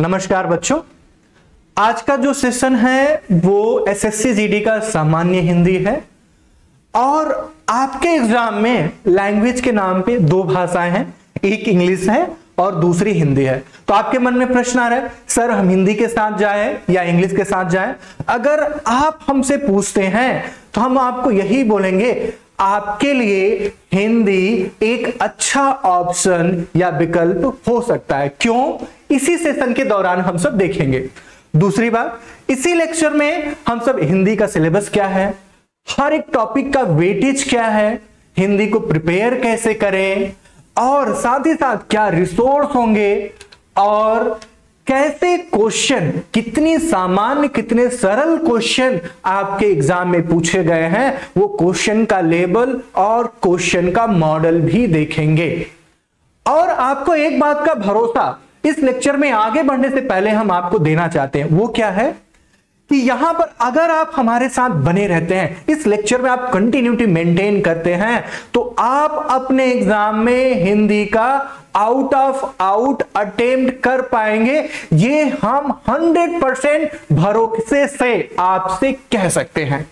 नमस्कार बच्चों, आज का जो सेशन है वो एसएससी जीडी का सामान्य हिंदी है और आपके एग्जाम में लैंग्वेज के नाम पे दो भाषाएं हैं, एक इंग्लिश है और दूसरी हिंदी है। तो आपके मन में प्रश्न आ रहा है, सर हम हिंदी के साथ जाएं या इंग्लिश के साथ जाएं? अगर आप हमसे पूछते हैं तो हम आपको यही बोलेंगे, आपके लिए हिंदी एक अच्छा ऑप्शन या विकल्प हो सकता है। क्यों? इसी सेशन के दौरान हम सब देखेंगे। दूसरी बात, इसी लेक्चर में हम सब हिंदी का सिलेबस क्या है, हर एक टॉपिक का वेटेज क्या है, हिंदी को प्रिपेयर कैसे करें और साथ ही साथ क्या रिसोर्स होंगे और कैसे क्वेश्चन, कितनी सामान्य कितने सरल क्वेश्चन आपके एग्जाम में पूछे गए हैं, वो क्वेश्चन का लेवल और क्वेश्चन का मॉडल भी देखेंगे। और आपको एक बात का भरोसा इस लेक्चर में आगे बढ़ने से पहले हम आपको देना चाहते हैं, वो क्या है कि यहां पर अगर आप हमारे साथ बने रहते हैं, इस लेक्चर में आप कंटिन्यूटी मेंटेन करते हैं, तो आप अपने एग्जाम में हिंदी का आउट ऑफ आउट अटेम्प्ट कर पाएंगे। ये हम 100% भरोसे से आपसे कह सकते हैं।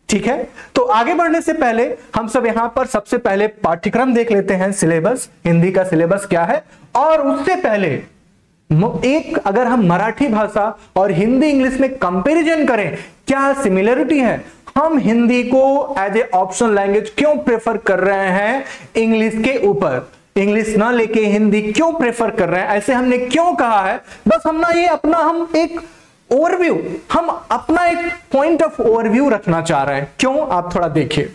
ठीक है, तो आगे बढ़ने से पहले हम सब यहां पर सबसे पहले पाठ्यक्रम देख लेते हैं, सिलेबस, हिंदी का सिलेबस क्या है। और उससे पहले एक, अगर हम मराठी भाषा और हिंदी इंग्लिश में कंपैरिजन करें, क्या सिमिलरिटी है, हम हिंदी को एज ए ऑप्शनल लैंग्वेज क्यों प्रेफर कर रहे हैं इंग्लिश के ऊपर, इंग्लिश ना लेके हिंदी क्यों प्रेफर कर रहे हैं, ऐसे हमने क्यों कहा है, बस हम ना ये अपना हम एक ओवरव्यू, हम अपना एक पॉइंट ऑफ ओवरव्यू रखना चाह रहे हैं। क्यों, आप थोड़ा देखिए।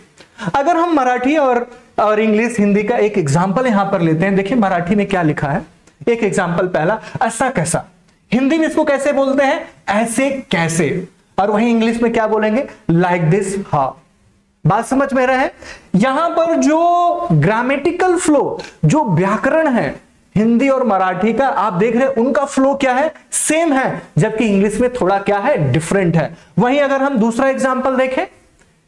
अगर हम मराठी और इंग्लिश हिंदी का एक एग्जांपल यहां पर लेते हैं, देखिए मराठी में क्या लिखा है, एक एग्जांपल पहला, ऐसा कैसा, हिंदी में इसको कैसे बोलते हैं, ऐसे कैसे, और वहीं इंग्लिश में क्या बोलेंगे, लाइक दिस हाउ। बात समझ में रहे हैं? यहां पर जो ग्रामेटिकल फ्लो, जो व्याकरण है हिंदी और मराठी का, आप देख रहे हैं उनका फ्लो क्या है, सेम है, जबकि इंग्लिश में थोड़ा क्या है, डिफरेंट है। वहीं अगर हम दूसरा एग्जांपल देखें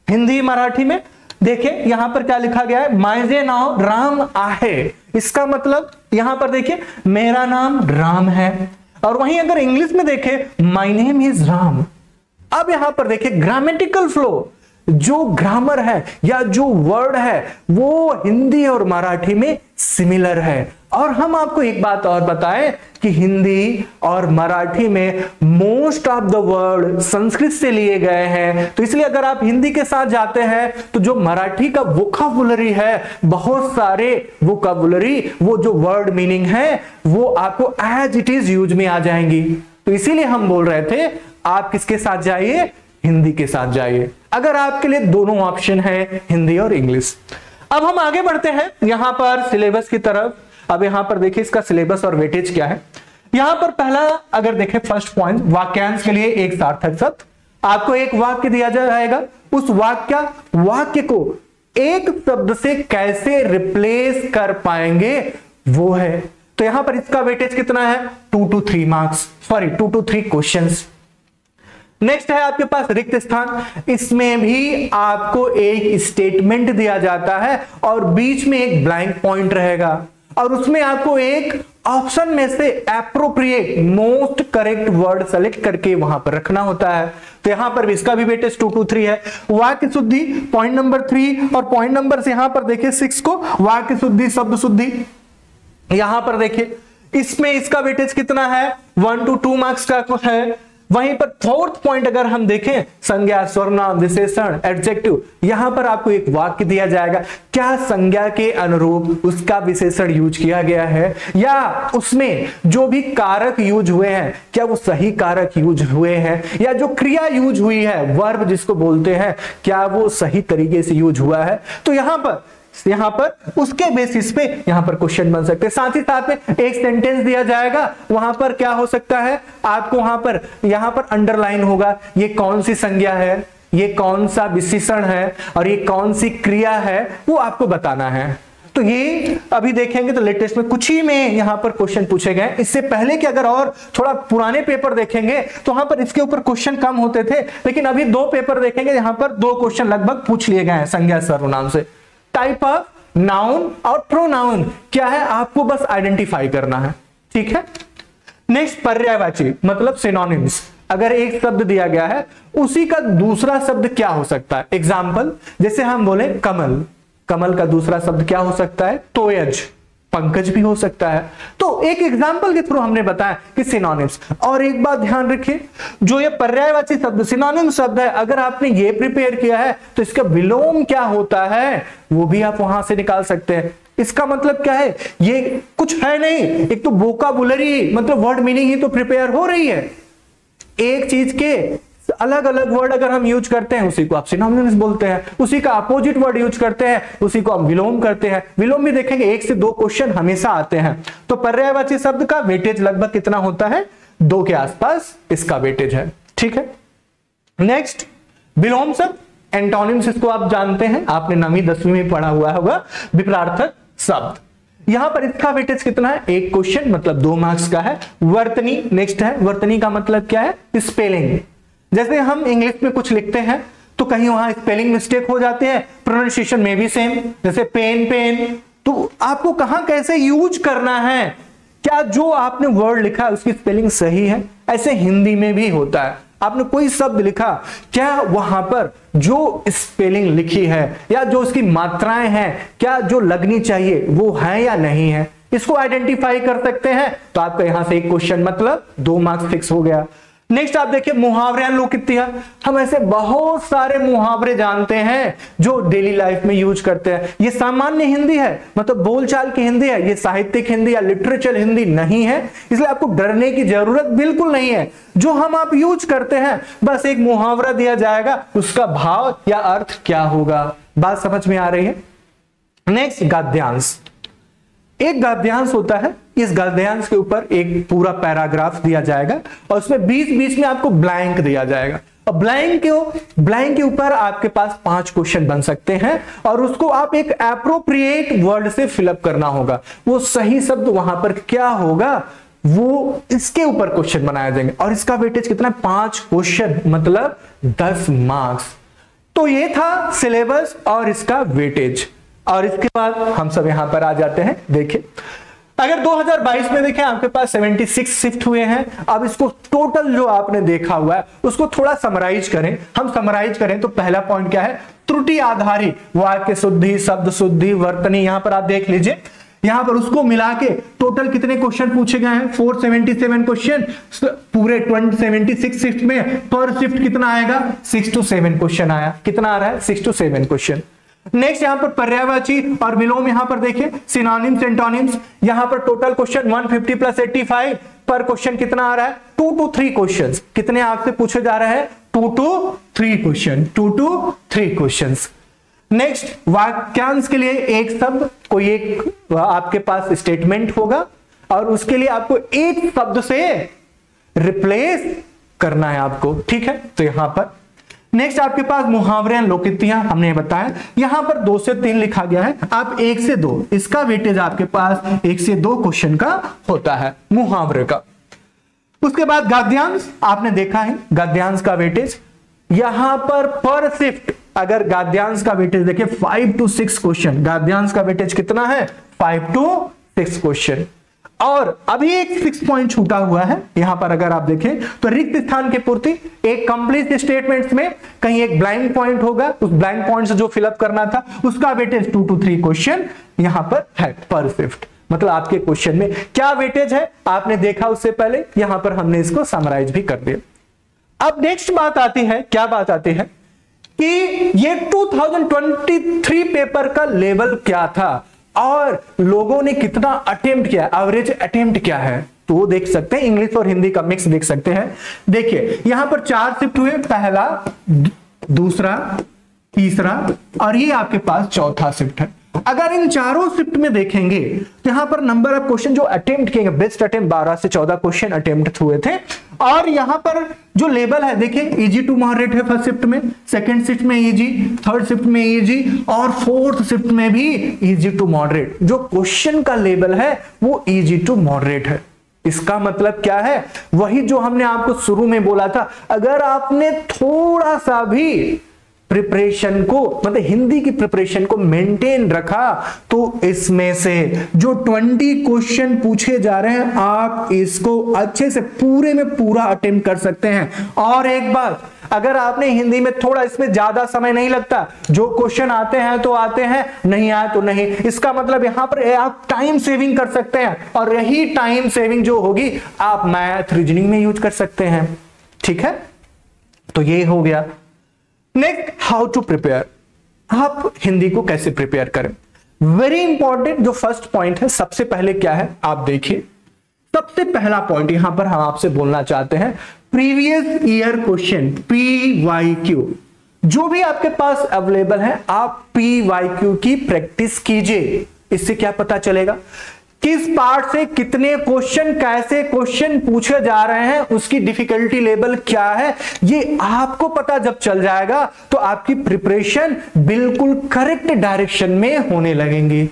हिंदी मराठी में, देखिए यहां पर क्या लिखा गया है, माइजे नाम राम आहे, इसका मतलब यहां पर देखिए मेरा नाम राम है। और वहीं अगर इंग्लिश में देखें, माय नेम इज राम। अब यहां पर देखिए ग्रामेटिकल फ्लो, जो ग्रामर है या जो वर्ड है वो हिंदी और मराठी में सिमिलर है। और हम आपको एक बात और बताएं कि हिंदी और मराठी में most of the word Sanskrit से लिए गए हैं, तो इसलिए अगर आप हिंदी के साथ जाते हैं तो जो मराठी का वोकैबुलरी है, बहुत सारे वोकैबुलरी, वो जो वर्ड मीनिंग है वो आपको एज इट इज यूज में आ जाएंगी। तो इसीलिए हम बोल रहे थे आप किसके साथ जाइए, हिंदी के साथ जाइए, अगर आपके लिए दोनों ऑप्शन है हिंदी और इंग्लिश। अब हम आगे बढ़ते हैं यहां पर सिलेबस की तरफ। अब यहां पर देखिए इसका सिलेबस और वेटेज क्या है। यहां पर पहला अगर देखें फर्स्ट पॉइंट, वाक्यांश के लिए एक सार्थक शब्द, आपको एक वाक्य दिया जाएगा, उस वाक्य को एक शब्द से कैसे रिप्लेस कर पाएंगे वो है। तो यहां पर इसका वेटेज कितना है, 2 to 3 marks, sorry 2 to 3 questions. Next है आपके पास रिक्त स्थान, इसमें भी आपको एक स्टेटमेंट दिया जाता है और बीच में एक ब्लैंक पॉइंट रहेगा और उसमें आपको एक ऑप्शन में से appropriate most correct word select करके वहां पर रखना होता है। तो यहां पर भी इसका भी वेटेज 2 to 3 है। वाक्य शुद्धि पॉइंट नंबर 3 और पॉइंट नंबर से यहां पर देखिए 6 को, वाक्य शुद्धि, शब्द शुद्धि, यहां पर देखिए इसमें इसका वेटेज कितना है, 1 to 2 मार्क्स का है। वहीं पर फोर्थ पॉइंट अगर हम देखें, संज्ञा, सर्वनाम, विशेषण, एडजेक्टिव, यहां पर आपको एक वाक्य दिया जाएगा, क्या संज्ञा के अनुरूप उसका विशेषण यूज किया गया है या उसमें जो भी कारक यूज हुए हैं क्या वो सही कारक यूज हुए हैं, या जो क्रिया यूज हुई है, वर्ब जिसको बोलते हैं, क्या वो सही तरीके से यूज हुआ है। तो यहां पर उसके बेसिस पे यहां पर क्वेश्चन बन सकते हैं। साथ ही साथ में एक सेंटेंस दिया जाएगा, वहां पर क्या हो सकता है, आपको यहां पर अंडरलाइन होगा, ये कौन सी संज्ञा है, ये कौन सा विशेषण है और ये कौन सी क्रिया है, वो आपको बताना है। तो ये अभी देखेंगे तो लेटेस्ट में कुछ ही में यहां पर क्वेश्चन पूछे गए। इससे पहले कि अगर और थोड़ा पुराने पेपर देखेंगे तो वहां पर इसके ऊपर क्वेश्चन कम होते थे, लेकिन अभी 2 पेपर देखेंगे यहां पर 2 क्वेश्चन लगभग पूछ लिए गए हैं संज्ञा सर्वनाम से। टाइप ऑफ नाउन और प्रोनाउन क्या है आपको बस आइडेंटिफाई करना है, ठीक है। नेक्स्ट पर्यायवाची मतलब सिनोनिम्स, अगर एक शब्द दिया गया है उसी का दूसरा शब्द क्या हो सकता है। एग्जाम्पल जैसे हम बोले कमल, कमल का दूसरा शब्द क्या हो सकता है, तोयज, पंकज भी हो सकता है। तो एक एग्जाम्पल के थ्रू हमने बताया कि सिनोनिम्स। और एक बात ध्यान रखिए, जो ये पर्यायवाची शब्द सिनोनिम शब्द है, अगर आपने ये प्रिपेयर किया है तो इसका विलोम क्या होता है वो भी आप वहां से निकाल सकते हैं। इसका मतलब क्या है, ये कुछ है नहीं, एक तो वोकाबुलरी मतलब वर्ड मीनिंग ही तो प्रिपेयर हो रही है। एक चीज के अलग अलग वर्ड अगर हम यूज करते हैं उसी को आप सिनोनिम्स बोलते हैं, उसी का अपोजिट वर्ड यूज करते हैं उसी को हम विलोम करते हैं। विलोम भी देखेंगे 1 से 2 क्वेश्चन हमेशा आते हैं। तो पर्यायवाची शब्द का वेटेज लगभग कितना होता है, 2 के आसपास इसका वेटेज है। ठीक है, नेक्स्ट विलोम शब्द, एंटोनिम्स, इसको आप जानते हैं, आपने 9वीं 10वीं में पढ़ा हुआ होगा, विपरार्थक शब्द। यहां पर इसका वेटेज कितना है, 1 क्वेश्चन मतलब 2 मार्क्स का है। वर्तनी नेक्स्ट है, वर्तनी का मतलब क्या है, स्पेलिंग। जैसे हम इंग्लिश में कुछ लिखते हैं तो कहीं वहां स्पेलिंग मिस्टेक हो जाते हैं, प्रोनाउंसिएशन में भी सेम, जैसे पेन पेन, तो आपको कहां कैसे यूज करना है, क्या जो आपने वर्ड लिखा है उसकी स्पेलिंग सही है। ऐसे हिंदी में भी होता है, आपने कोई शब्द लिखा, क्या वहां पर जो स्पेलिंग लिखी है या जो उसकी मात्राएं हैं क्या जो लगनी चाहिए वो है या नहीं है, इसको आइडेंटिफाई कर सकते हैं तो आपका यहां से 1 क्वेश्चन मतलब 2 मार्क्स फिक्स हो गया। नेक्स्ट आप देखिए मुहावरे लोकित्या, हम ऐसे बहुत सारे मुहावरे जानते हैं जो डेली लाइफ में यूज करते हैं। ये सामान्य हिंदी है, मतलब बोलचाल की हिंदी है, ये साहित्यिक हिंदी या लिटरेचर हिंदी नहीं है, इसलिए आपको डरने की जरूरत बिल्कुल नहीं है। जो हम आप यूज करते हैं, बस एक मुहावरा दिया जाएगा, उसका भाव या अर्थ क्या होगा, बात समझ में आ रही है। नेक्स्ट गद्यांश, एक गद्यांश होता है, इस गद्यांश के ऊपर एक पूरा पैराग्राफ दिया जाएगा और उसमें बीच बीच में आपको ब्लैंक दिया जाएगा और ब्लैंक के ऊपर आपके पास 5 क्वेश्चन बन सकते हैं और उसको आप एक एप्रोप्रिएट वर्ड से फिलअप करना होगा। वो सही शब्द वहां पर क्या होगा वो इसके ऊपर क्वेश्चन बनाए जाएंगे और इसका वेटेज कितना है, 5 क्वेश्चन मतलब 10 मार्क्स। तो ये था सिलेबस और इसका वेटेज। और इसके बाद हम सब यहां पर आ जाते हैं। देखिए अगर 2022 में देखें आपके पास 76 शिफ्ट हुए हैं। अब इसको टोटल जो आपने देखा हुआ है उसको थोड़ा समराइज करें। हम समराइज करें तो पहला पॉइंट क्या है, त्रुटि आधारित वाक्य शुद्धि, शब्द शुद्धि, वर्तनी। यहां पर आप देख लीजिए, यहां पर उसको मिला के टोटल कितने क्वेश्चन पूछे गए हैं, 477 क्वेश्चन पूरे 76 शिफ्ट में। पर शिफ्ट कितना आएगा, 6 to 7 क्वेश्चन आया। कितना आ रहा है, 6 to 7 क्वेश्चन। नेक्स्ट यहां पर पर्यायवाची और विलोम, यहां पर देखिए सिनोनिम्स एंटोनिम्स, यहां पर टोटल क्वेश्चन 150 + 85 पर क्वेश्चन कितना आ रहा है, 2 to 3 क्वेश्चंस। कितने आपसे पूछे जा रहे हैं, 2 to 3 question, 2 to 3 questions. Next वाक्यांश के लिए एक शब्द, कोई एक आपके पास स्टेटमेंट होगा और उसके लिए आपको एक शब्द से रिप्लेस करना है आपको, ठीक है। तो यहां पर नेक्स्ट आपके पास मुहावरे लोकित्या हमने बताया, यहां पर 2 से 3 लिखा गया है, आप 1 से 2, इसका वेटेज आपके पास 1 से 2 क्वेश्चन का होता है मुहावरे का। उसके बाद गद्यांश आपने देखा है, गद्यांश का वेटेज यहां पर शिफ्ट, अगर गद्यांश का वेटेज देखिए 5 to 6 क्वेश्चन, गद्यांश का वेटेज कितना है, 5 to 6 क्वेश्चन। और अभी एक 6 पॉइंट छूटा हुआ है यहां पर, अगर आप देखें तो रिक्त स्थान की पूर्ति, एक कंप्लीट स्टेटमेंट्स में कहीं एक ब्लैंक पॉइंट होगा, उस ब्लैंक पॉइंट से जो फिलअप करना था उसका वेटेज 2 to 3 क्वेश्चन यहां पर है पर शिफ्ट। मतलब आपके क्वेश्चन में क्या वेटेज है आपने देखा उससे पहले, यहां पर हमने इसको समराइज भी कर दिया। अब नेक्स्ट बात आती है, क्या बात आती है कि ये 2023 पेपर का लेवल क्या था और लोगों ने कितना अटेम्प्ट किया, एवरेज अटेम्प्ट क्या है, तो वो देख सकते हैं। इंग्लिश और हिंदी का मिक्स देख सकते हैं। देखिए यहां पर 4 शिफ्ट हुए, पहला, दूसरा, तीसरा और ये आपके पास चौथा शिफ्ट है। अगर इन चारों शिफ्ट में देखेंगे तो यहां पर नंबर ऑफ क्वेश्चन जो अटेम्प्ट किए, बेस्ट अटेम्प्ट 12 से 14 क्वेश्चन अटेम्प्ट हुए थे। और यहां पर जो लेवल है देखिए, इजी टू मॉडरेट है फर्स्ट शिफ्ट में, सेकंड शिफ्ट में इजी, थर्ड शिफ्ट में इजी और फोर्थ शिफ्ट में भी इजी टू मॉडरेट। जो क्वेश्चन का लेवल है वो इजी टू मॉडरेट है। इसका मतलब क्या है, वही जो हमने आपको शुरू में बोला था, अगर आपने थोड़ा सा भी प्रिपरेशन को, मतलब हिंदी की प्रिपरेशन को मेंटेन रखा, तो इसमें से जो 20 क्वेश्चन पूछे जा रहे हैं आप इसको अच्छे से पूरे में पूरा अटेम्प्ट कर सकते हैं। और एक बात, अगर आपने हिंदी में थोड़ा, इसमें ज्यादा समय नहीं लगता, जो क्वेश्चन आते हैं तो आते हैं, नहीं आए तो नहीं। इसका मतलब यहां पर आप टाइम सेविंग कर सकते हैं, और यही टाइम सेविंग जो होगी आप मैथ रीजनिंग में यूज कर सकते हैं। ठीक है, तो ये हो गया। नेक्स्ट, हाउ टू प्रिपेयर, आप हिंदी को कैसे प्रिपेयर करें। वेरी इंपॉर्टेंट जो फर्स्ट पॉइंट है, सबसे पहले क्या है आप देखिए। सबसे पहला पॉइंट यहां पर हम आपसे बोलना चाहते हैं, प्रीवियस ईयर क्वेश्चन PYQ जो भी आपके पास अवेलेबल है, आप PYQ की प्रैक्टिस कीजिए। इससे क्या पता चलेगा किस पार्ट से कितने क्वेश्चन, कैसे क्वेश्चन पूछे जा रहे हैं, उसकी डिफिकल्टी लेवल क्या है, ये आपको पता जब चल जाएगा तो आपकी प्रिपरेशन बिल्कुल करेक्ट डायरेक्शन में होने लगेंगी।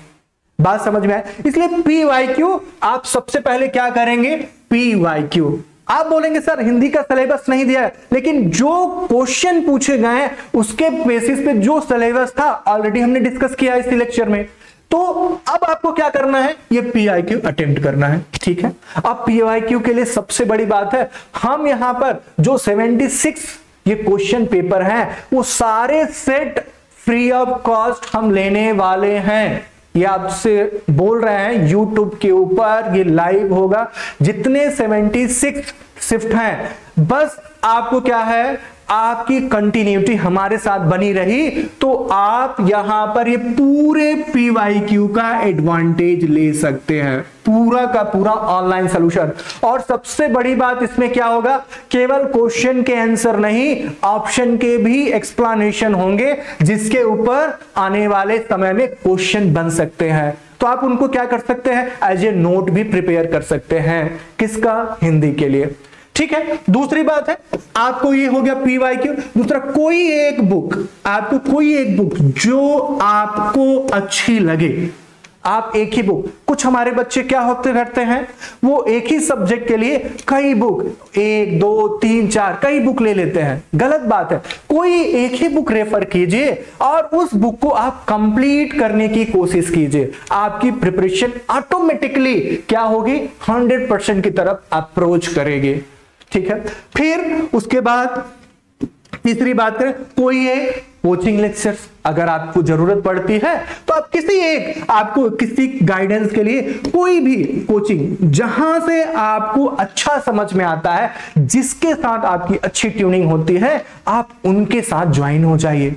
बात समझ में आए? इसलिए PYQ आप सबसे पहले क्या करेंगे, PYQ। आप बोलेंगे सर हिंदी का सिलेबस नहीं दिया है, लेकिन जो क्वेश्चन पूछे गए हैं उसके बेसिस पे जो सिलेबस था ऑलरेडी हमने डिस्कस किया इस लेक्चर में। तो अब आपको क्या करना है, ये PYQ अटेम्प्ट करना है। ठीक है, अब PYQ के लिए सबसे बड़ी बात है, हम यहां पर जो 76 ये क्वेश्चन पेपर हैं वो सारे सेट फ्री ऑफ कॉस्ट हम लेने वाले हैं। ये आपसे बोल रहे हैं, YouTube के ऊपर ये लाइव होगा। जितने 76 शिफ्ट हैं, बस आपको क्या है, आपकी कंटिन्यूटी हमारे साथ बनी रही तो आप यहां पर ये पूरे PYQ का एडवांटेज ले सकते हैं, पूरा का पूरा ऑनलाइन सॉल्यूशन। और सबसे बड़ी बात इसमें क्या होगा, केवल क्वेश्चन के आंसर नहीं, ऑप्शन के भी एक्सप्लेनेशन होंगे, जिसके ऊपर आने वाले समय में क्वेश्चन बन सकते हैं। तो आप उनको क्या कर सकते हैं, एज ए नोट भी प्रिपेयर कर सकते हैं। किसका, हिंदी के लिए। ठीक है, दूसरी बात है, आपको ये हो गया PYQ। दूसरा, कोई एक बुक, आपको कोई एक बुक जो आपको अच्छी लगे, आप एक ही बुक, कुछ हमारे बच्चे क्या होते करते हैं, वो एक ही सब्जेक्ट के लिए कई बुक, 1 2 3 4 कई बुक ले लेते हैं। गलत बात है, कोई एक ही बुक रेफर कीजिए और उस बुक को आप कंप्लीट करने की कोशिश कीजिए। आपकी प्रिपरेशन ऑटोमेटिकली क्या होगी, 100% की तरफ अप्रोच करेगी। ठीक है, फिर उसके बाद तीसरी बात करें, कोई एक कोचिंग लेक्चर्स अगर आपको जरूरत पड़ती है तो आप किसी एक, आपको किसी गाइडेंस के लिए कोई भी कोचिंग जहां से आपको अच्छा समझ में आता है, जिसके साथ आपकी अच्छी ट्यूनिंग होती है, आप उनके साथ ज्वाइन हो जाइए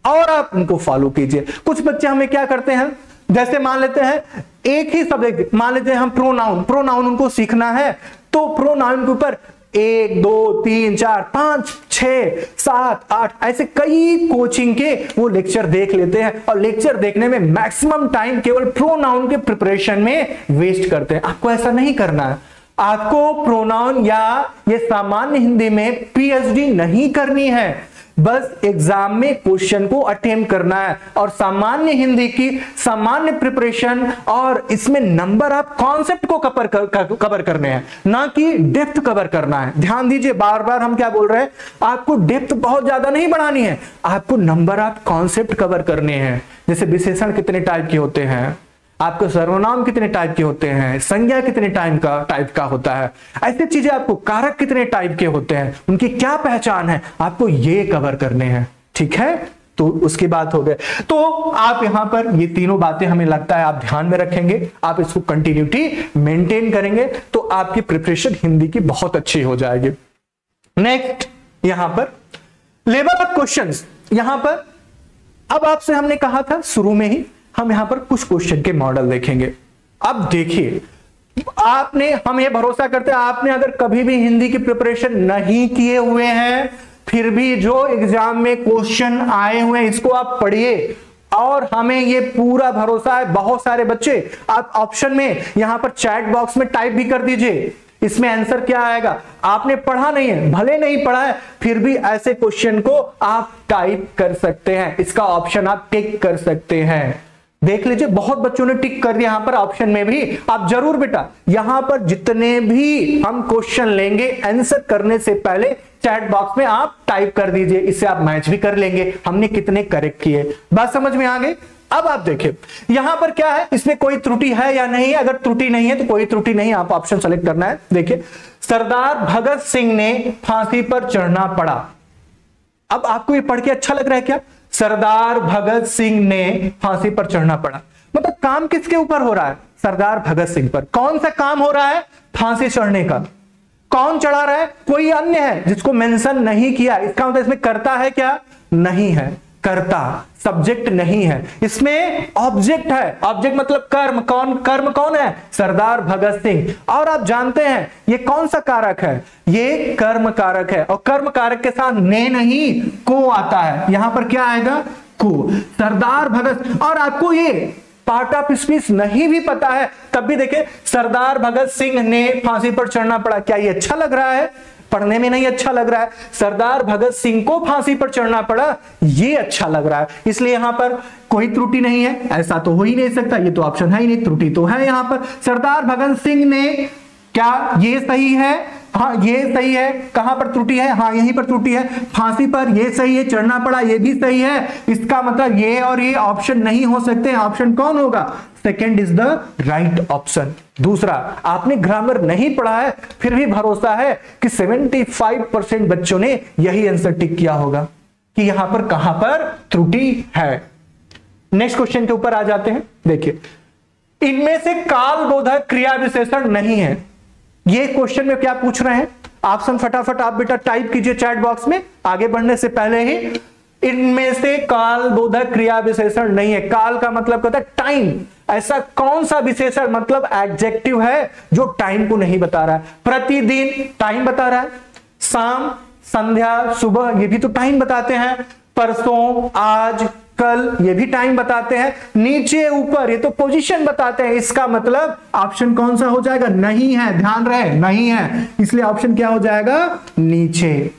और आप उनको फॉलो कीजिए। कुछ बच्चे हमें क्या करते हैं, जैसे मान लेते हैं एक ही सब्जेक्ट, मान लेते हैं हम प्रोनाउन उनको सीखना है, तो प्रोनाउन के ऊपर 1 2 3 4 5 6 7 8 ऐसे कई कोचिंग के वो लेक्चर देख लेते हैं, और लेक्चर देखने में मैक्सिमम टाइम केवल प्रोनाउन के प्रिपरेशन में वेस्ट करते हैं। आपको ऐसा नहीं करना है। आपको प्रोनाउन या ये सामान्य हिंदी में PhD नहीं करनी है, बस एग्जाम में क्वेश्चन को अटेम्प्ट करना है। और सामान्य हिंदी की सामान्य प्रिपरेशन, और इसमें नंबर आप कॉन्सेप्ट को कवर करने हैं, ना कि डेप्थ कवर करना है। ध्यान दीजिए, बार बार हम क्या बोल रहे हैं, आपको डेप्थ बहुत ज्यादा नहीं बढ़ानी है, आपको नंबर आप कॉन्सेप्ट कवर करने हैं। जैसे विशेषण कितने टाइप के होते हैं, आपके सर्वनाम कितने टाइप के होते हैं, संज्ञा कितने टाइप का होता है, ऐसी चीजें, आपको कारक कितने टाइप के होते हैं, उनकी क्या पहचान है, आपको ये कवर करने हैं। ठीक है, तो उसकी बात हो गई। तो आप यहां पर ये तीनों बातें हमें लगता है आप ध्यान में रखेंगे, आप इसको कंटिन्यूटी मेंटेन करेंगे तो आपकी प्रिपरेशन हिंदी की बहुत अच्छी हो जाएगी। नेक्स्ट, यहां पर लेवल ऑफ क्वेश्चंस, यहां पर अब आपसे हमने कहा था शुरू में ही, हम यहां पर कुछ क्वेश्चन के मॉडल देखेंगे। अब देखिए, आपने, हम ये भरोसा करते हैं, आपने अगर कभी भी हिंदी की प्रिपरेशन नहीं किए हुए हैं, फिर भी जो एग्जाम में क्वेश्चन आए हुए हैं इसको आप पढ़िए, और हमें ये पूरा भरोसा है, बहुत सारे बच्चे, आप ऑप्शन में यहां पर चैट बॉक्स में टाइप भी कर दीजिए, इसमें आंसर क्या आएगा। आपने पढ़ा नहीं है, भले नहीं पढ़ा है, फिर भी ऐसे क्वेश्चन को आप टाइप कर सकते हैं, इसका ऑप्शन आप टिक कर सकते हैं। देख लीजिए, बहुत बच्चों ने टिक कर दिया यहां पर ऑप्शन में भी। आप जरूर बेटा, यहां पर जितने भी हम क्वेश्चन लेंगे, आंसर करने से पहले चैट बॉक्स में आप टाइप कर दीजिए, इससे आप मैच भी कर लेंगे हमने कितने करेक्ट किए। बात समझ में आ गई। अब आप देखिए यहां पर क्या है, इसमें कोई त्रुटि है या नहीं। अगर त्रुटि नहीं है तो कोई त्रुटि नहीं, आप ऑप्शन सेलेक्ट करना है। देखिए सरदार भगत सिंह ने फांसी पर चढ़ना पड़ा। अब आपको ये पढ़ के अच्छा लग रहा है क्या? सरदार भगत सिंह ने फांसी पर चढ़ना पड़ा, मतलब काम किसके ऊपर हो रहा है? सरदार भगत सिंह पर। कौन सा काम हो रहा है? फांसी चढ़ने का। कौन चढ़ा रहा है? कोई अन्य है जिसको मेंशन नहीं किया। इसका मतलब इसमें कर्ता है क्या? नहीं है, कर्ता सब्जेक्ट नहीं है, इसमें ऑब्जेक्ट है। ऑब्जेक्ट मतलब कर्म। कर्म कौन है? सरदार भगत सिंह। और आप जानते हैं ये कौन सा कारक है? ये कर्म कारक है, और कर्म कारक के साथ ने नहीं को आता है। यहां पर क्या आएगा? को। सरदार भगत। और आपको ये पार्ट ऑफ स्पीच नहीं भी पता है तब भी देखे सरदार भगत सिंह ने फांसी पर चढ़ना पड़ा। क्या ये अच्छा लग रहा है? पढ़ने में नहीं अच्छा लग रहा है। सरदार भगत सिंह को फांसी पर चढ़ना पड़ा, ये अच्छा लग रहा है, इसलिए यहां पर कोई त्रुटि नहीं है। ऐसा तो हो ही नहीं सकता, ये तो ऑप्शन है ही नहीं, त्रुटि तो है यहां पर। सरदार भगत सिंह ने, क्या ये सही है? हाँ ये सही है। कहां पर त्रुटि है? हाँ यहीं पर त्रुटि है, फांसी पर। ये सही है, चढ़ना पड़ा ये भी सही है। इसका मतलब ये और ये ऑप्शन नहीं हो सकते। ऑप्शन कौन होगा? Second is the right option. दूसरा, आपने ग्रामर नहीं पढ़ा है फिर भी भरोसा है कि 75% बच्चों ने यही आंसर टिक किया होगा कि यहां पर कहां पर त्रुटि है। नेक्स्ट क्वेश्चन के ऊपर आ जाते हैं। देखिए इनमें से कालबोधक क्रिया विशेषण नहीं है। ये क्वेश्चन में क्या पूछ रहे हैं? ऑप्शन फटाफट आप बेटा टाइप कीजिए चैट बॉक्स में, आगे बढ़ने से पहले ही। इनमें से कालबोधक क्रिया विशेषण नहीं है। काल का मतलब कहता है टाइम। ऐसा कौन सा विशेषण मतलब एडजेक्टिव है जो टाइम को नहीं बता रहा है? प्रतिदिन टाइम बता रहा है, शाम, संध्या, सुबह ये भी तो टाइम बताते हैं, परसों, आज, कल ये भी टाइम बताते हैं, नीचे ऊपर ये तो पोजीशन बताते हैं। इसका मतलब ऑप्शन कौन सा हो जाएगा? नहीं है, ध्यान रहे नहीं है, इसलिए ऑप्शन क्या हो जाएगा? नीचे।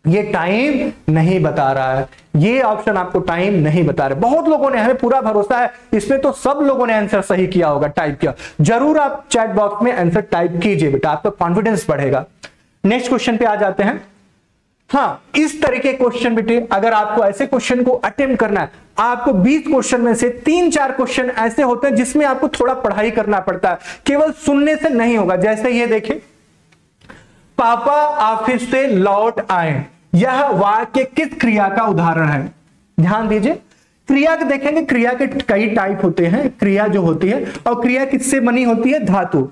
ये टाइम नहीं बता रहा है, ये ऑप्शन आपको टाइम नहीं बता रहा है। बहुत लोगों ने, हमें पूरा भरोसा है इसमें तो सब लोगों ने आंसर सही किया होगा, टाइप किया। जरूर आप चैट बॉक्स में आंसर टाइप कीजिए बेटा, आपका कॉन्फिडेंस बढ़ेगा। नेक्स्ट क्वेश्चन पे आ जाते हैं। हाँ इस तरीके क्वेश्चन बेटे, अगर आपको ऐसे क्वेश्चन को अटेम्प्ट करना है, आपको 20 क्वेश्चन में से 3-4 क्वेश्चन ऐसे होते हैं जिसमें आपको थोड़ा पढ़ाई करना पड़ता है, केवल सुनने से नहीं होगा। जैसे ये देखिए, पापा ऑफिस से लौट आए, यह वाक्य किस क्रिया का उदाहरण है? ध्यान दीजिए, क्रिया के देखेंगे, क्रिया के कई टाइप होते हैं। क्रिया जो होती है, और क्रिया किससे बनी होती है? धातु।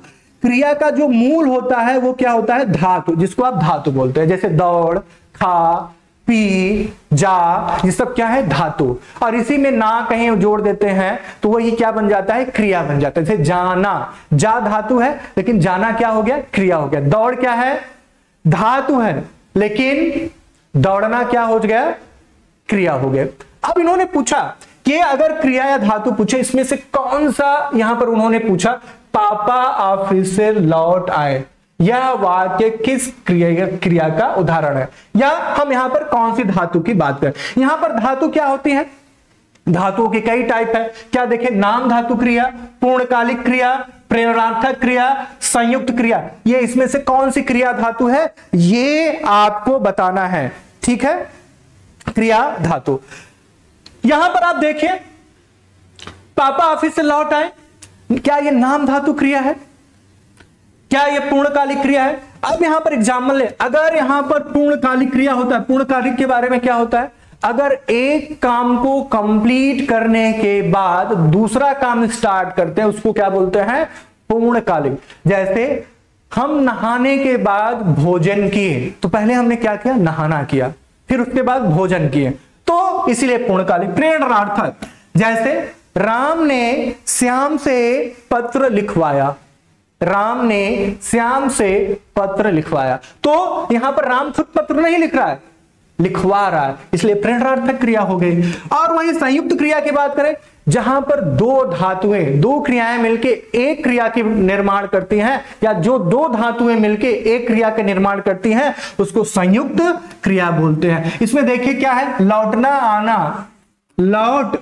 क्रिया का जो मूल होता है वो क्या होता है? धातु, जिसको आप धातु बोलते हैं। जैसे दौड़, खा, पी, जा, ये सब क्या है? धातु। और इसी में ना कहीं जोड़ देते हैं तो वही क्या बन जाता है? क्रिया बन जाता है। जैसे जाना, जा धातु है लेकिन जाना क्या हो गया? क्रिया हो गया। दौड़ क्या है? धातु है लेकिन दौड़ना क्या हो गया? क्रिया हो गया। अब इन्होंने पूछा कि अगर क्रिया या धातु पूछे, इसमें से कौन सा, यहां पर उन्होंने पूछा पापा ऑफिस से लौट आए, यह वाक्य किस क्रिया का उदाहरण है? या हम यहां पर कौन सी धातु की बात करें? यहां पर धातु क्या होती है? धातुओं के कई टाइप है। क्या देखें? नाम धातु क्रिया, पूर्णकालिक क्रिया, प्रेरणार्थक क्रिया, संयुक्त क्रिया। ये इसमें से कौन सी क्रिया धातु है ये आपको बताना है, ठीक है? क्रिया धातु। यहां पर आप देखिए, पापा ऑफिस से लौट आए, क्या ये नाम धातु क्रिया है? क्या ये पूर्णकालिक क्रिया है? अब यहां पर एग्जाम्पल ले, अगर यहां पर पूर्णकालिक क्रिया होता है, पूर्णकालिक के बारे में क्या होता है? अगर एक काम को कंप्लीट करने के बाद दूसरा काम स्टार्ट करते हैं उसको क्या बोलते हैं? पूर्णकालिक। जैसे हम नहाने के बाद भोजन किए, तो पहले हमने क्या किया? नहाना किया, फिर उसके बाद भोजन किए, तो इसीलिए पूर्णकालिक। प्रेरणार्थक, जैसे राम ने श्याम से पत्र लिखवाया, राम ने श्याम से पत्र लिखवाया, तो यहां पर राम खुद पत्र नहीं लिख रहा है, लिखवा रहा है, इसलिए प्रेरणार्थक क्रिया हो गई। और वहीं संयुक्त क्रिया की बात करें, जहां पर दो धातुएं, दो क्रियाएं मिलके एक क्रिया की निर्माण करती हैं, या जो दो धातुएं मिलके एक क्रिया के निर्माण करती हैं उसको संयुक्त क्रिया बोलते हैं। इसमें देखिए क्या है? लौटना, आना, लौट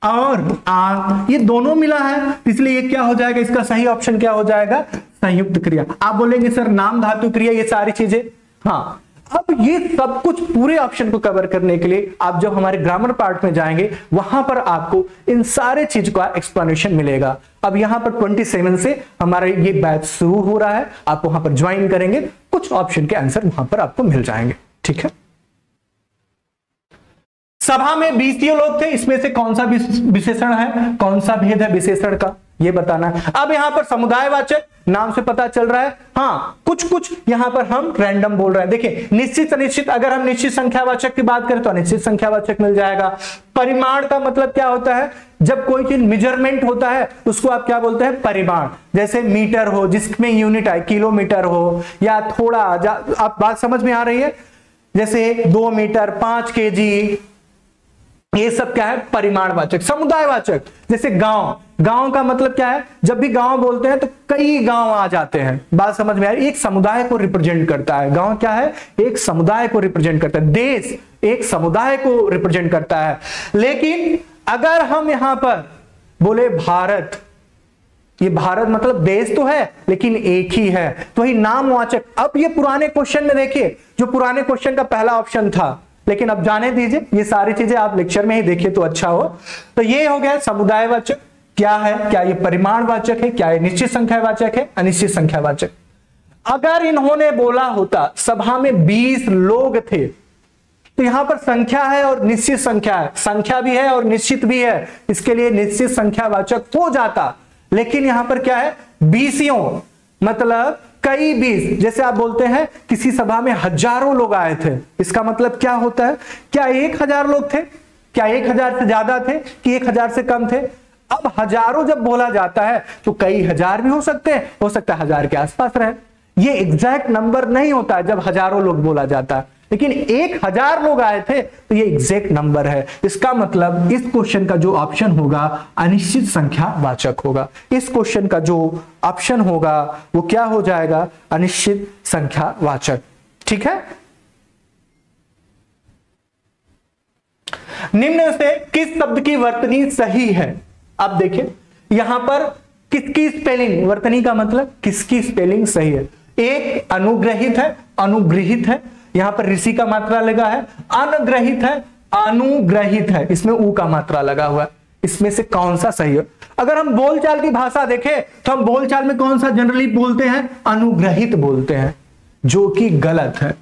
और आ, ये दोनों मिला है, इसलिए ये क्या हो जाएगा? इसका सही ऑप्शन क्या हो जाएगा? संयुक्त क्रिया। आप बोलेंगे सर नाम धातु क्रिया ये सारी चीजें, हाँ, अब ये सब कुछ पूरे ऑप्शन को कवर करने के लिए आप जब हमारे ग्रामर पार्ट में जाएंगे वहां पर आपको इन सारे चीज का एक्सप्लेनेशन मिलेगा। अब यहां पर 27 से हमारा ये बैच शुरू हो रहा है, आप वहां पर ज्वाइन करेंगे, कुछ ऑप्शन के आंसर वहां पर आपको मिल जाएंगे। ठीक है, सभा में 20 लोग थे, इसमें से कौन सा विशेषण है, कौन सा भेद है विशेषण का, ये बताना है। अब यहां पर समुदायवाचक नाम से पता चल रहा है, हाँ कुछ यहां पर हम रैंडम बोल रहे हैं। देखिए निश्चित अनिश्चित, अगर हम निश्चित संख्यावाचक की बात करें तो अनिश्चित संख्यावाचक मिल जाएगा। परिमाण का मतलब क्या होता है, जब कोई चीज मेजरमेंट होता है उसको आप क्या बोलते हैं, परिमाण। जैसे मीटर हो जिसमें यूनिट आए, किलोमीटर हो, या थोड़ा आप बात समझ में आ रही है, जैसे 2 मीटर, 5 kg, ये सब क्या है, परिमाणवाचक। समुदायवाचक जैसे गांव का मतलब क्या है, जब भी गांव बोलते हैं तो कई गांव आ जाते हैं, बात समझ में आ रही है, एक समुदाय को रिप्रेजेंट करता है। गांव क्या है, एक समुदाय को रिप्रेजेंट करता है। देश एक समुदाय को रिप्रेजेंट करता है। लेकिन अगर हम यहां पर बोले भारत, ये भारत मतलब देश तो है लेकिन एक ही है, तो ही नामवाचक। अब ये पुराने क्वेश्चन में देखिए, जो पुराने क्वेश्चन का पहला ऑप्शन था, लेकिन अब जाने दीजिए, ये सारी चीजें आप लेक्चर में ही देखिए तो अच्छा हो। तो ये हो गया समुदायवाचक क्या है, क्या ये परिमाणवाचक है, क्या ये निश्चित संख्यावाचक है, अनिश्चित संख्यावाचक। अगर इन्होंने बोला होता सभा में 20 लोग थे, तो यहां पर संख्या है और निश्चित संख्या है, संख्या भी है और निश्चित भी है, इसके लिए निश्चित संख्यावाचक हो जाता। लेकिन यहां पर क्या है, 20 मतलब कई 20। जैसे आप बोलते हैं किसी सभा में हजारों लोग आए थे, इसका मतलब क्या होता है, क्या 1000 लोग थे, क्या 1000 से ज्यादा थे कि 1000 से कम थे। अब हजारों जब बोला जाता है तो कई हजार भी हो सकते हैं, हो सकता है 1000 के आसपास रहे। ये एग्जैक्ट नंबर नहीं होता है जब हजारों लोग बोला जाता है, लेकिन 1000 लोग आए थे तो ये एग्जैक्ट नंबर है। इसका मतलब इस क्वेश्चन का जो ऑप्शन होगा अनिश्चित संख्यावाचक होगा। इस क्वेश्चन का जो ऑप्शन होगा वो क्या हो जाएगा, अनिश्चित संख्यावाचक। ठीक है, निम्न से किस शब्द की वर्तनी सही है। अब देखिए यहां पर किसकी स्पेलिंग, वर्तनी का मतलब किसकी स्पेलिंग सही है। एक अनुग्रहित है, अनुग्रहित है, यहां पर ऋषि का मात्रा लगा है। अनग्रहित है, अनुग्रहित है, इसमें ऊ का मात्रा लगा हुआ है। इसमें से कौन सा सही है। अगर हम बोलचाल की भाषा देखें तो हम बोलचाल में कौन सा जनरली बोलते हैं, अनुग्रहित बोलते हैं, जो कि गलत है।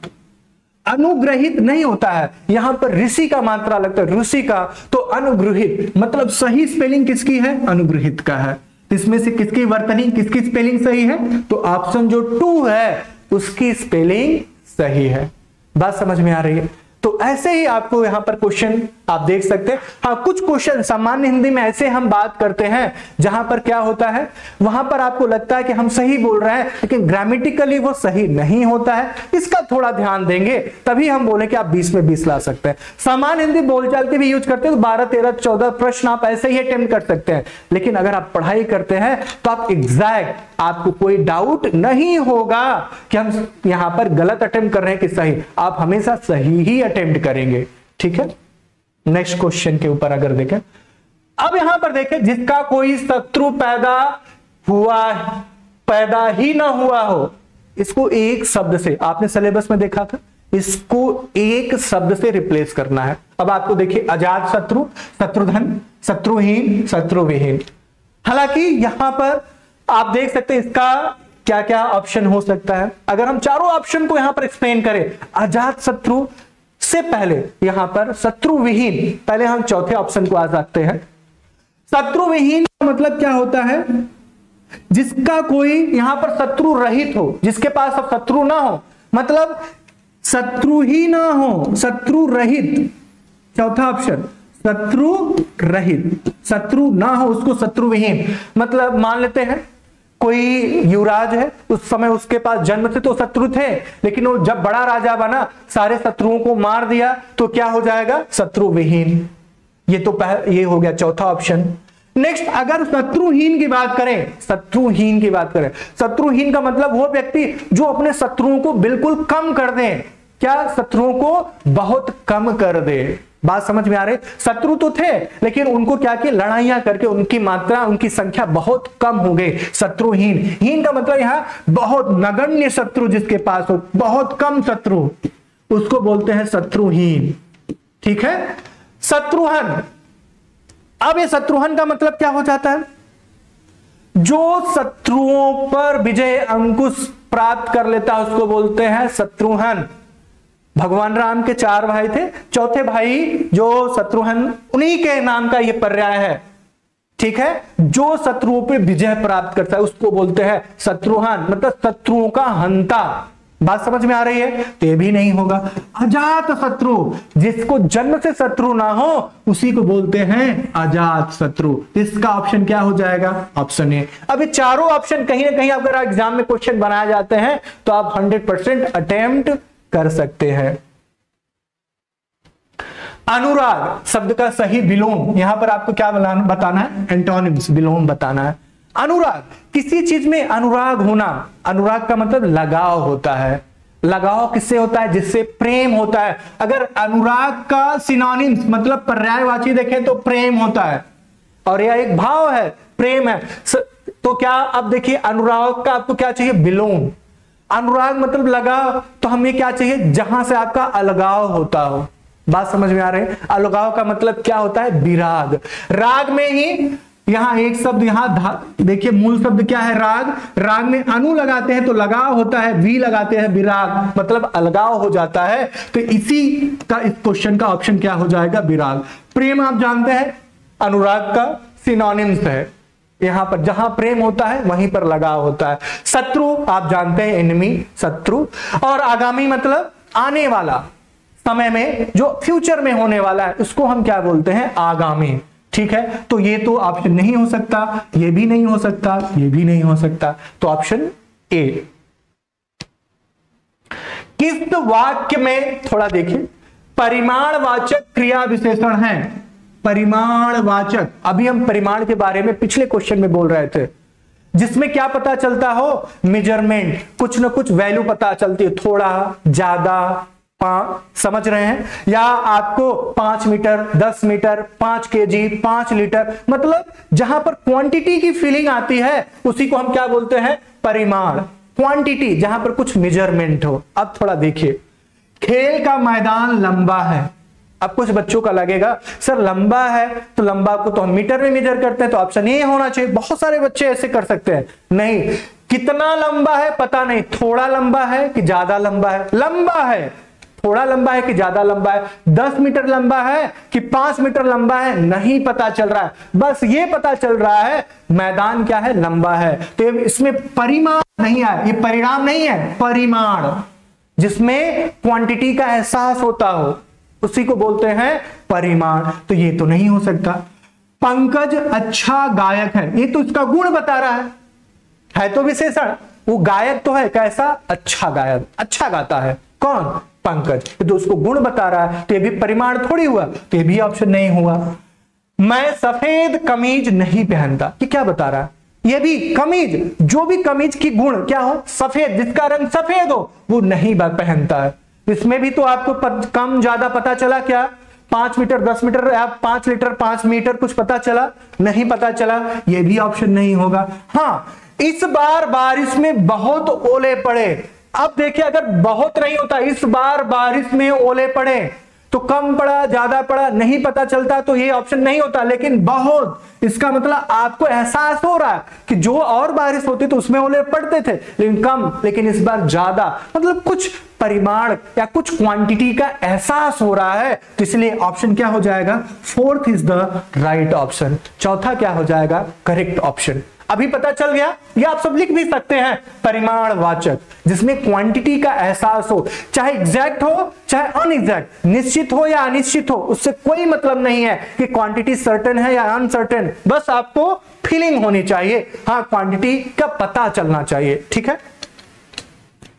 अनुग्रहित नहीं होता है, यहां पर ऋषि का मात्रा लगता है, ऋषि का, तो अनुग्रहित मतलब सही स्पेलिंग किसकी है, अनुग्रहित का है। इसमें से किसकी वर्तनी, किसकी स्पेलिंग सही है, तो ऑप्शन जो 2 है उसकी स्पेलिंग सही है। बात समझ में आ रही है। तो ऐसे ही आपको यहां पर क्वेश्चन आप देख सकते हैं। हाँ, कुछ क्वेश्चन सामान्य हिंदी में ऐसे हम बात करते हैं जहां पर क्या होता है, वहां पर आपको लगता है कि हम सही बोल रहे हैं लेकिन ग्रामेटिकली वो सही नहीं होता है। इसका थोड़ा ध्यान देंगे तभी हम बोले कि आप 20 में 20 ला सकते हैं। सामान्य हिंदी बोलचाल के भी यूज करते हैं तो 12, 13, 14 प्रश्न आप ऐसे ही अटेम्प्ट कर सकते हैं। लेकिन अगर आप पढ़ाई करते हैं तो आप एग्जैक्ट, आपको कोई डाउट नहीं होगा कि हम यहां पर गलत अटेम्प्ट कर रहे हैं कि सही, आप हमेशा सही ही अटेम्प्ट करेंगे। ठीक है, नेक्स्ट क्वेश्चन के ऊपर अगर देखें, अब यहां पर देखें जिसका कोई शत्रु पैदा ही ना हुआ हो, इसको एक शब्द से, आपने सिलेबस में देखा था, इसको एक शब्द से रिप्लेस करना है। अब आपको देखिए अजात शत्रु, शत्रुघ्न, शत्रुहीन, शत्रुविहीन। हालांकि यहां पर आप देख सकते हैं इसका क्या क्या ऑप्शन हो सकता है। अगर हम चारों ऑप्शन को यहां पर एक्सप्लेन करें, अजात शत्रु से पहले यहां पर शत्रुविहीन, पहले हम चौथे ऑप्शन को आ सकते हैं। शत्रुविहीन का मतलब क्या होता है, जिसका कोई यहां पर शत्रु रहित हो, जिसके पास अब शत्रु ना हो, मतलब शत्रु ही ना हो, शत्रु रहित। चौथा ऑप्शन शत्रु रहित, शत्रु ना हो उसको शत्रुविहीन। मतलब मान लेते हैं कोई युवराज है, उस समय उसके पास जन्म से तो शत्रु थे, लेकिन वो जब बड़ा राजा बना सारे शत्रुओं को मार दिया, तो क्या हो जाएगा, शत्रुविहीन। ये तो ये हो गया चौथा ऑप्शन। नेक्स्ट, अगर शत्रुहीन की बात करें, शत्रुहीन की बात करें, शत्रुहीन का मतलब वो व्यक्ति जो अपने शत्रुओं को बिल्कुल कम कर दे। क्या, शत्रुओं को बहुत कम कर दे। बात समझ में आ रही? शत्रु तो थे लेकिन उनको क्या किया, लड़ाइयां करके उनकी मात्रा, उनकी संख्या बहुत कम हो गई। शत्रुहीन, हीन का मतलब यहां बहुत नगण्य शत्रु जिसके पास हो, बहुत कम शत्रु, उसको बोलते हैं शत्रुहीन। ठीक है, शत्रुहन। अब ये शत्रुहन का मतलब क्या हो जाता है, जो शत्रुओं पर विजय अंकुश प्राप्त कर लेता है उसको बोलते हैं शत्रुहन। भगवान राम के 4 भाई थे, चौथे भाई जो शत्रुहन, उन्हीं के नाम का यह पर्याय है। ठीक है, जो शत्रुओं पर विजय प्राप्त करता है उसको बोलते हैं शत्रुहन, मतलब शत्रुओं का हंता। बात समझ में आ रही है? तो ये भी नहीं होगा। अजात शत्रु, जिसको जन्म से शत्रु ना हो उसी को बोलते हैं अजात शत्रु। इसका ऑप्शन क्या हो जाएगा, ऑप्शन ए। अब ये चारों ऑप्शन कहीं ना कहीं अगर एग्जाम में क्वेश्चन बनाए जाते हैं तो आप 100% अटेम्प्ट कर सकते हैं। अनुराग शब्द का सही विलोम, यहां पर आपको क्या बताना है, एंटोनिम्स, विलोम बताना है। अनुराग, किसी चीज में अनुराग होना, अनुराग का मतलब लगाव होता है। लगाव किससे होता है, जिससे प्रेम होता है। अगर अनुराग का सिनोनिम्स मतलब पर्यायवाची देखें तो प्रेम होता है, और यह एक भाव है, प्रेम है। तो क्या, अब देखिए अनुराग का आपको क्या चाहिए, विलोम। अनुराग मतलब लगाव, तो हमें क्या चाहिए, जहां से आपका अलगाव होता हो। बात समझ में आ रही है? अलगाव का मतलब क्या होता है, विराग। राग में ही यहां एक शब्द, यहां देखिए मूल शब्द क्या है, राग। राग में अनु लगाते हैं तो लगाव होता है, वी लगाते हैं विराग, मतलब अलगाव हो जाता है। तो इसी का इस क्वेश्चन का ऑप्शन क्या हो जाएगा, विराग। प्रेम आप जानते हैं अनुराग का सिनोनिम्स है, यहां पर जहां प्रेम होता है वहीं पर लगाव होता है। शत्रु आप जानते हैं, एनिमी, शत्रु। और आगामी मतलब आने वाला समय में, जो फ्यूचर में होने वाला है उसको हम क्या बोलते हैं, आगामी। ठीक है, तो ये तो ऑप्शन नहीं हो सकता, ये भी नहीं हो सकता, ये भी नहीं हो सकता, तो ऑप्शन ए। किस वाक्य में, थोड़ा देखिए, परिमाणवाचक क्रिया विशेषण है। परिमाणवाचक, अभी हम परिमाण के बारे में पिछले क्वेश्चन में बोल रहे थे, जिसमें क्या पता चलता हो, मेजरमेंट, कुछ ना कुछ वैल्यू पता चलती है, थोड़ा, ज्यादा, समझ रहे हैं, या आपको 5 मीटर, 10 मीटर, 5 केजी, 5 लीटर, मतलब जहां पर क्वांटिटी की फीलिंग आती है उसी को हम क्या बोलते हैं, परिमाण। क्वांटिटी जहां पर कुछ मेजरमेंट हो। अब थोड़ा देखिए, खेल का मैदान लंबा है। अब कुछ बच्चों का लगेगा सर लंबा है तो लंबा को तो हम मीटर में मेजर करते हैं, तो ऑप्शन ये होना चाहिए। बहुत सारे बच्चे ऐसे कर सकते हैं, नहीं, कितना लंबा है पता नहीं, थोड़ा लंबा है कि ज्यादा लंबा है, लंबा है, थोड़ा लंबा है कि ज्यादा लंबा है, 10 मीटर लंबा है कि 5 मीटर लंबा है, नहीं पता चल रहा है, बस ये पता चल रहा है मैदान क्या है, लंबा है। तो इसमें परिमाण नहीं है, ये परिणाम नहीं है, परिमाण, जिसमें क्वांटिटी का एहसास होता हो उसी को बोलते हैं परिमाण। तो ये तो नहीं हो सकता। पंकज अच्छा गायक है, ये तो इसका गुण बता रहा है तो विशेषण, वो गायक तो है, कैसा, अच्छा गायक, अच्छा गाता है, कौन, पंकज, तो उसको गुण बता रहा है, तो ये भी परिमाण थोड़ी हुआ, तो ये भी ऑप्शन नहीं हुआ। मैं सफेद कमीज नहीं पहनता, ये क्या बता रहा है, ये भी कमीज, जो भी कमीज की गुण क्या हो, सफेद, जिसका रंग सफेद हो वो नहीं पहनता है। इसमें भी तो आपको कम ज्यादा पता चला क्या, 5 मीटर, 10 मीटर, या 5 लीटर, 5 मीटर, कुछ पता चला, नहीं पता चला, ये भी ऑप्शन नहीं होगा। हाँ, इस बार बारिश में बहुत ओले पड़े। अब देखिए, अगर बहुत नहीं होता, इस बार बारिश में ओले पड़े, तो कम पड़ा, ज्यादा पड़ा, नहीं पता चलता, तो ये ऑप्शन नहीं होता। लेकिन बहुत, इसका मतलब आपको एहसास हो रहा है कि जो और बारिश होती तो उसमें ओले पड़ते थे, लेकिन कम, लेकिन इस बार ज्यादा, मतलब कुछ परिमाण या कुछ क्वांटिटी का एहसास हो रहा है, तो इसलिए ऑप्शन क्या हो जाएगा, 4th is the right option. चौथा क्या हो जाएगा, करेक्ट ऑप्शन। अभी पता चल गया, ये आप सब लिख भी सकते हैं, परिमाणवाचक, जिसमें क्वांटिटी का एहसास हो, चाहे एग्जैक्ट हो चाहे अनएग्जैक्ट, निश्चित हो या अनिश्चित हो, उससे कोई मतलब नहीं है कि क्वांटिटी सर्टेन है या अनसर्टेन, बस आपको फीलिंग होनी चाहिए, हाँ क्वांटिटी का पता चलना चाहिए। ठीक है,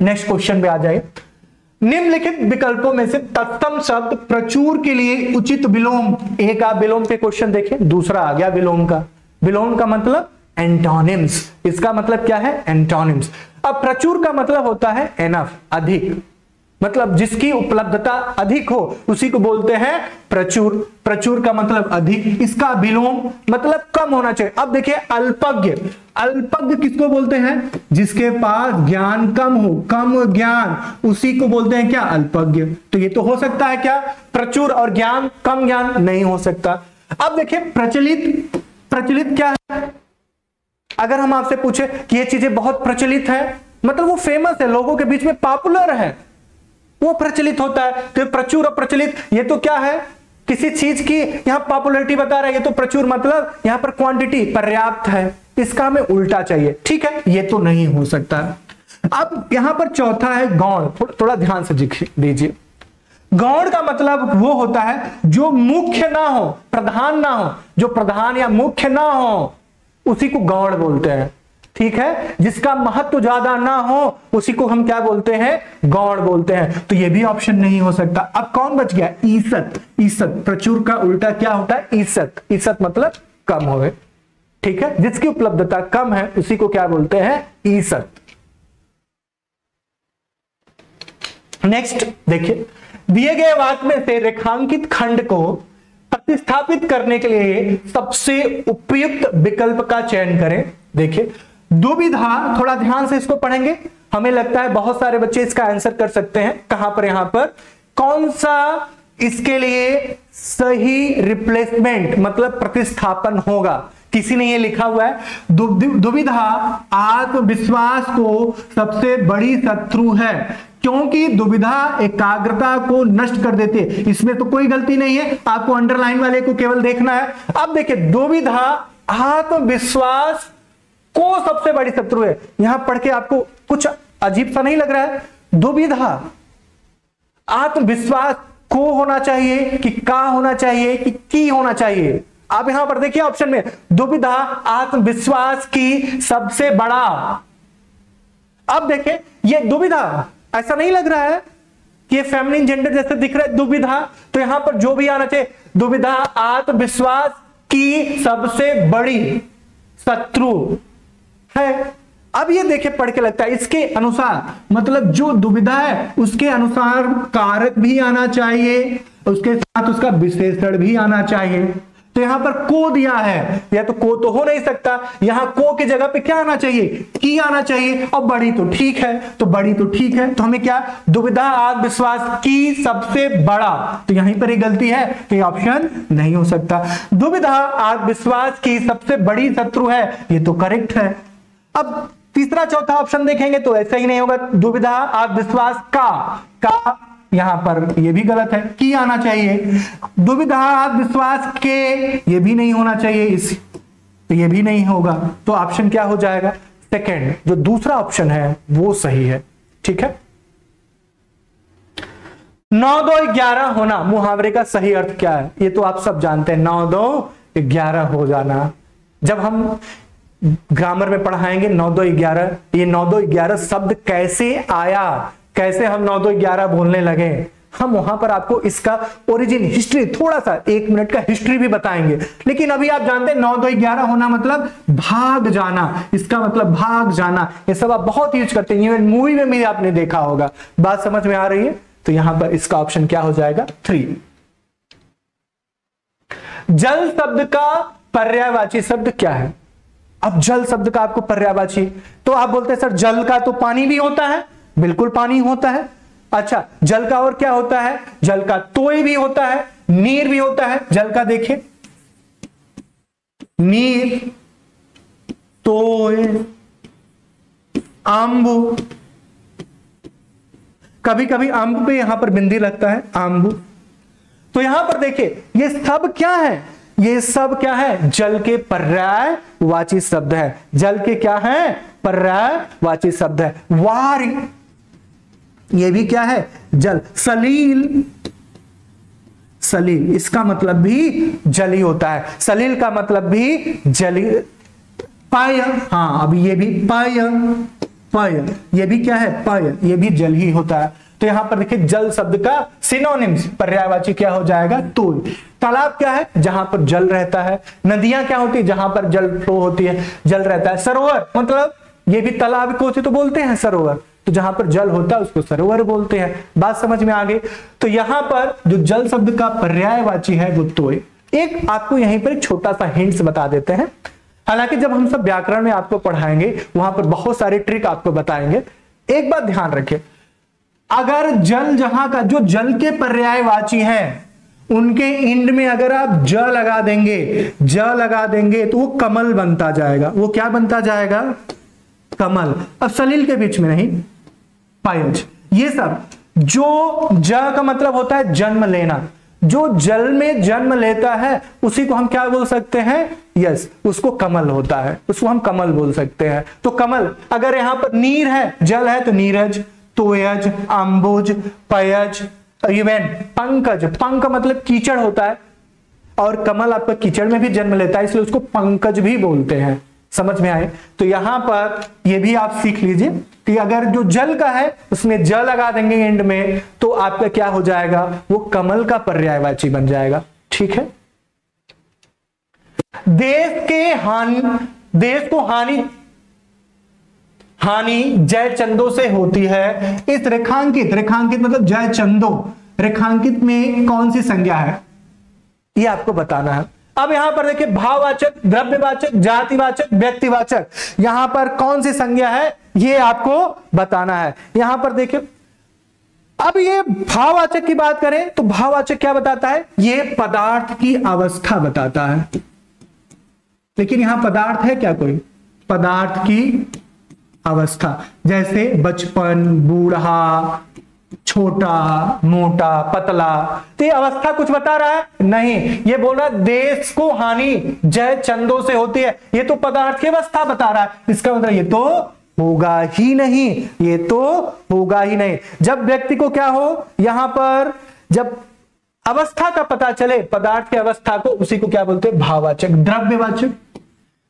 नेक्स्ट क्वेश्चन पे आ जाइए। निम्नलिखित विकल्पों में से तत्सम शब्द प्रचुर के लिए उचित विलोम, एक आप विलोम पे क्वेश्चन देखें, दूसरा आ गया विलोम का। विलोम का मतलब एंटोनिम्स, इसका मतलब क्या है, एंटोनिम्स। अब प्रचुर का मतलब होता है एनफ, अधिक, मतलब जिसकी उपलब्धता अधिक हो उसी को बोलते हैं प्रचुर। प्रचुर का मतलब अधिक, इसका विलोम मतलब कम होना चाहिए। अब देखिए अल्पज्ञ, अल्पज्ञ किसको बोलते हैं? जिसके पास ज्ञान कम हो, कम ज्ञान, उसी को बोलते हैं क्या? अल्पज्ञ। तो ये तो हो सकता है क्या? प्रचुर और ज्ञान, कम ज्ञान नहीं हो सकता। अब देखिए प्रचलित, प्रचलित क्या है? अगर हम आपसे पूछे कि ये चीजें बहुत प्रचलित है, मतलब वो फेमस है, लोगों के बीच में पॉपुलर है, वो प्रचलित होता है। तो प्रचुर और प्रचलित ये तो क्या है? किसी चीज की यहां पॉपुलैरिटी बता रहा है, ये तो प्रचुर मतलब यहां पर क्वांटिटी पर्याप्त है, इसका हमें उल्टा चाहिए। ठीक है, ये तो नहीं हो सकता। अब यहां पर चौथा है गौण, थोड़ा ध्यान से दीजिए। गौण का मतलब वो होता है जो मुख्य ना हो, प्रधान ना हो, जो प्रधान या मुख्य ना हो उसी को गौण बोलते हैं। ठीक है, जिसका महत्व ज्यादा ना हो उसी को हम क्या बोलते हैं? गौण बोलते हैं। तो ये भी ऑप्शन नहीं हो सकता। अब कौन बच गया? ईसत। ईसत, प्रचुर का उल्टा क्या होता है? ईसत। ईसत मतलब कम होवे। ठीक है, जिसकी उपलब्धता कम है उसी को क्या बोलते हैं? ईसत। नेक्स्ट देखिए, दिए गए वाक्य में से रेखांकित खंड को प्रतिस्थापित करने के लिए सबसे उपयुक्त विकल्प का चयन करें। देखिए दुविधा, थोड़ा ध्यान से इसको पढ़ेंगे, हमें लगता है बहुत सारे बच्चे इसका आंसर कर सकते हैं। कहां पर? यहां पर कौन सा इसके लिए सही रिप्लेसमेंट मतलब प्रतिस्थापन होगा? किसी ने ये लिखा हुआ है, दुविधा आत्मविश्वास को सबसे बड़ी शत्रु है क्योंकि दुविधा एकाग्रता को नष्ट कर देती है। इसमें तो कोई गलती नहीं है, आपको अंडरलाइन वाले को केवल देखना है। अब देखिए दुविधा आत्मविश्वास को सबसे बड़ी शत्रु है, यहां पढ़ के आपको कुछ अजीब सा नहीं लग रहा है? दुविधा आत्मविश्वास को होना चाहिए कि का होना चाहिए कि की होना चाहिए? आप यहां पर देखिए ऑप्शन में दुविधा आत्मविश्वास की सबसे बड़ा। अब देखिए ये दुविधा, ऐसा नहीं लग रहा है कि ये फेमिनिन जेंडर जैसे दिख रहा है दुविधा? तो यहां पर जो भी आना चाहिए, दुविधा आत्मविश्वास की सबसे बड़ी शत्रु है। अब ये देखे पढ़ के लगता है इसके अनुसार, मतलब जो दुविधा है उसके अनुसार कारक भी आना चाहिए, उसके साथ उसका विशेषण भी आना चाहिए। तो यहां पर को दिया है, या तो को तो हो नहीं सकता, यहां को की जगह पे क्या आना चाहिए? की आना चाहिए। और बड़ी तो ठीक है, तो बड़ी तो ठीक है, तो हमें क्या? दुविधा आत्मविश्वास की सबसे बड़ा, तो यहीं पर ही गलती है, तो ये ऑप्शन नहीं हो सकता। दुविधा आत्मविश्वास की सबसे बड़ी शत्रु है, ये तो करेक्ट है। अब तीसरा चौथा ऑप्शन देखेंगे तो ऐसा ही नहीं होगा। दुविधा आत्मविश्वास का यहां पर ये भी गलत है, की आना चाहिए। दुविधा आत्मविश्वास के, ये भी नहीं होना चाहिए, इस तो ये भी नहीं होगा। तो ऑप्शन क्या हो जाएगा? सेकंड, जो दूसरा ऑप्शन है वो सही है। ठीक है, 9 2 11 होना मुहावरे का सही अर्थ क्या है? ये तो आप सब जानते हैं, 9 2 11 हो जाना। जब हम ग्रामर में पढ़ाएंगे 9 2 11, ये 9 2 11 शब्द कैसे आया, कैसे हम 9 2 11 बोलने लगे, हम वहां पर आपको इसका ओरिजिन, हिस्ट्री, थोड़ा सा 1 मिनट का हिस्ट्री भी बताएंगे। लेकिन अभी आप जानते हैं 9 2 11 होना मतलब भाग जाना, इसका मतलब भाग जाना। ये सब आप बहुत यूज करते हैं, इवन मूवी में भी आपने देखा होगा। बात समझ में आ रही है? तो यहां पर इसका ऑप्शन क्या हो जाएगा? 3। जल शब्द का पर्यायवाची शब्द क्या है? अब जल शब्द का आपको पर्यायवाची, तो आप बोलते हैं सर जल का तो पानी भी होता है, बिल्कुल पानी होता है। अच्छा, जल का और क्या होता है? जल का तोय भी होता है, नीर भी होता है। जल का देखिए, नीर, तोय, आंबू, कभी कभी आंबू पे यहां पर बिंदी लगता है, आंबू। तो यहां पर देखिए ये सब क्या है? ये सब क्या है? जल के पर्यायवाची शब्द है। जल के क्या है? पर्यायवाची शब्द है। वारी, ये भी क्या है? जल। सलील, सलील इसका मतलब भी जली होता है, सलील का मतलब भी जली। पाय, हाँ अभी ये भी पाय, पाय ये भी क्या है? पाय, ये भी जल ही होता है। तो यहां पर देखिए जल शब्द का सिनोनिम्स पर्यायवाची क्या हो जाएगा? तोय। तालाब क्या है? जहां पर जल रहता है। नदियां क्या होती है? जहां पर जल फ्लो होती है, जल रहता है। सरोवर मतलब ये भी तालाब को तो बोलते हैं सरोवर, तो जहां पर जल होता है उसको सरोवर बोलते हैं। बात समझ में आ गई। तो यहां पर जो जल शब्द का पर्यायवाची है वो तोय। एक आपको यहीं पर एक छोटा सा हिंट्स बता देते हैं, हालांकि जब हम सब व्याकरण में आपको पढ़ाएंगे वहां पर बहुत सारे ट्रिक आपको बताएंगे। एक बात ध्यान रखिए, अगर जल जहां का जो जल के पर्यायवाची हैं उनके इंड में अगर आप ज लगा देंगे तो वो कमल बनता जाएगा। वो क्या बनता जाएगा? कमल। अब सलील के बीच में नहीं, पायज। ये सब जो ज का मतलब होता है जन्म लेना, जो जल में जन्म लेता है उसी को हम क्या बोल सकते हैं? यस, उसको कमल होता है, उसको हम कमल बोल सकते हैं। तो कमल, अगर यहां पर नीर है, जल है, तो नीरज, तोयज, अंबुज, पयज, इवन पंकज। पंक मतलब कीचड़ होता है और कमल आपका कीचड़ में भी जन्म लेता है, इसलिए उसको पंकज भी बोलते हैं। समझ में आए? तो यहां पर ये भी आप सीख लीजिए कि अगर जो जल का है उसमें ज लगा देंगे एंड में तो आपका क्या हो जाएगा? वो कमल का पर्यायवाची बन जाएगा। ठीक है। देश को हानि जय चंदो से होती है। इस रेखांकित मतलब जय चंदो, रेखांकित में कौन सी संज्ञा है ये आपको बताना है। अब यहां पर देखिए, भाववाचक, द्रव्यवाचक, जातिवाचक, व्यक्तिवाचक, यहां पर कौन सी संज्ञा है ये आपको बताना है। यहां पर देखिए, अब ये भाववाचक की बात करें तो भाववाचक क्या बताता है? ये पदार्थ की अवस्था बताता है। लेकिन यहां पदार्थ है क्या? कोई पदार्थ की अवस्था, जैसे बचपन, बूढ़ा, छोटा, मोटा, पतला। तो ये अवस्था कुछ बता रहा है? नहीं, ये बोल रहा है देश को हानि जय चंदो से होती है। ये तो पदार्थ की अवस्था बता रहा है, इसका मतलब ये तो होगा ही नहीं, ये तो होगा ही नहीं। जब व्यक्ति को क्या हो, यहां पर जब अवस्था का पता चले, पदार्थ की अवस्था को, उसी को क्या बोलते हैं? भाववाचक। द्रव्यवाचक,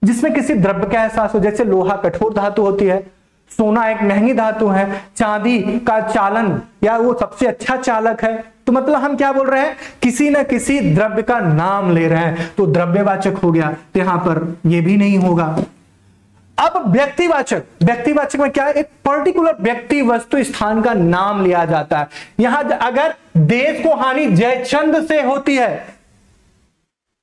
जिसमें किसी द्रव्य का एहसास हो, जैसे लोहा कठोर धातु होती है, सोना एक महंगी धातु है, चांदी का चालन या वो सबसे अच्छा चालक है। तो मतलब हम क्या बोल रहे हैं? किसी न किसी द्रव्य का नाम ले रहे हैं, तो द्रव्यवाचक हो गया। तो यहां पर ये भी नहीं होगा। अब व्यक्तिवाचक में क्या है? एक पर्टिकुलर व्यक्ति, वस्तु, स्थान का नाम लिया जाता है। यहां अगर देश को हानि जयचंद से होती है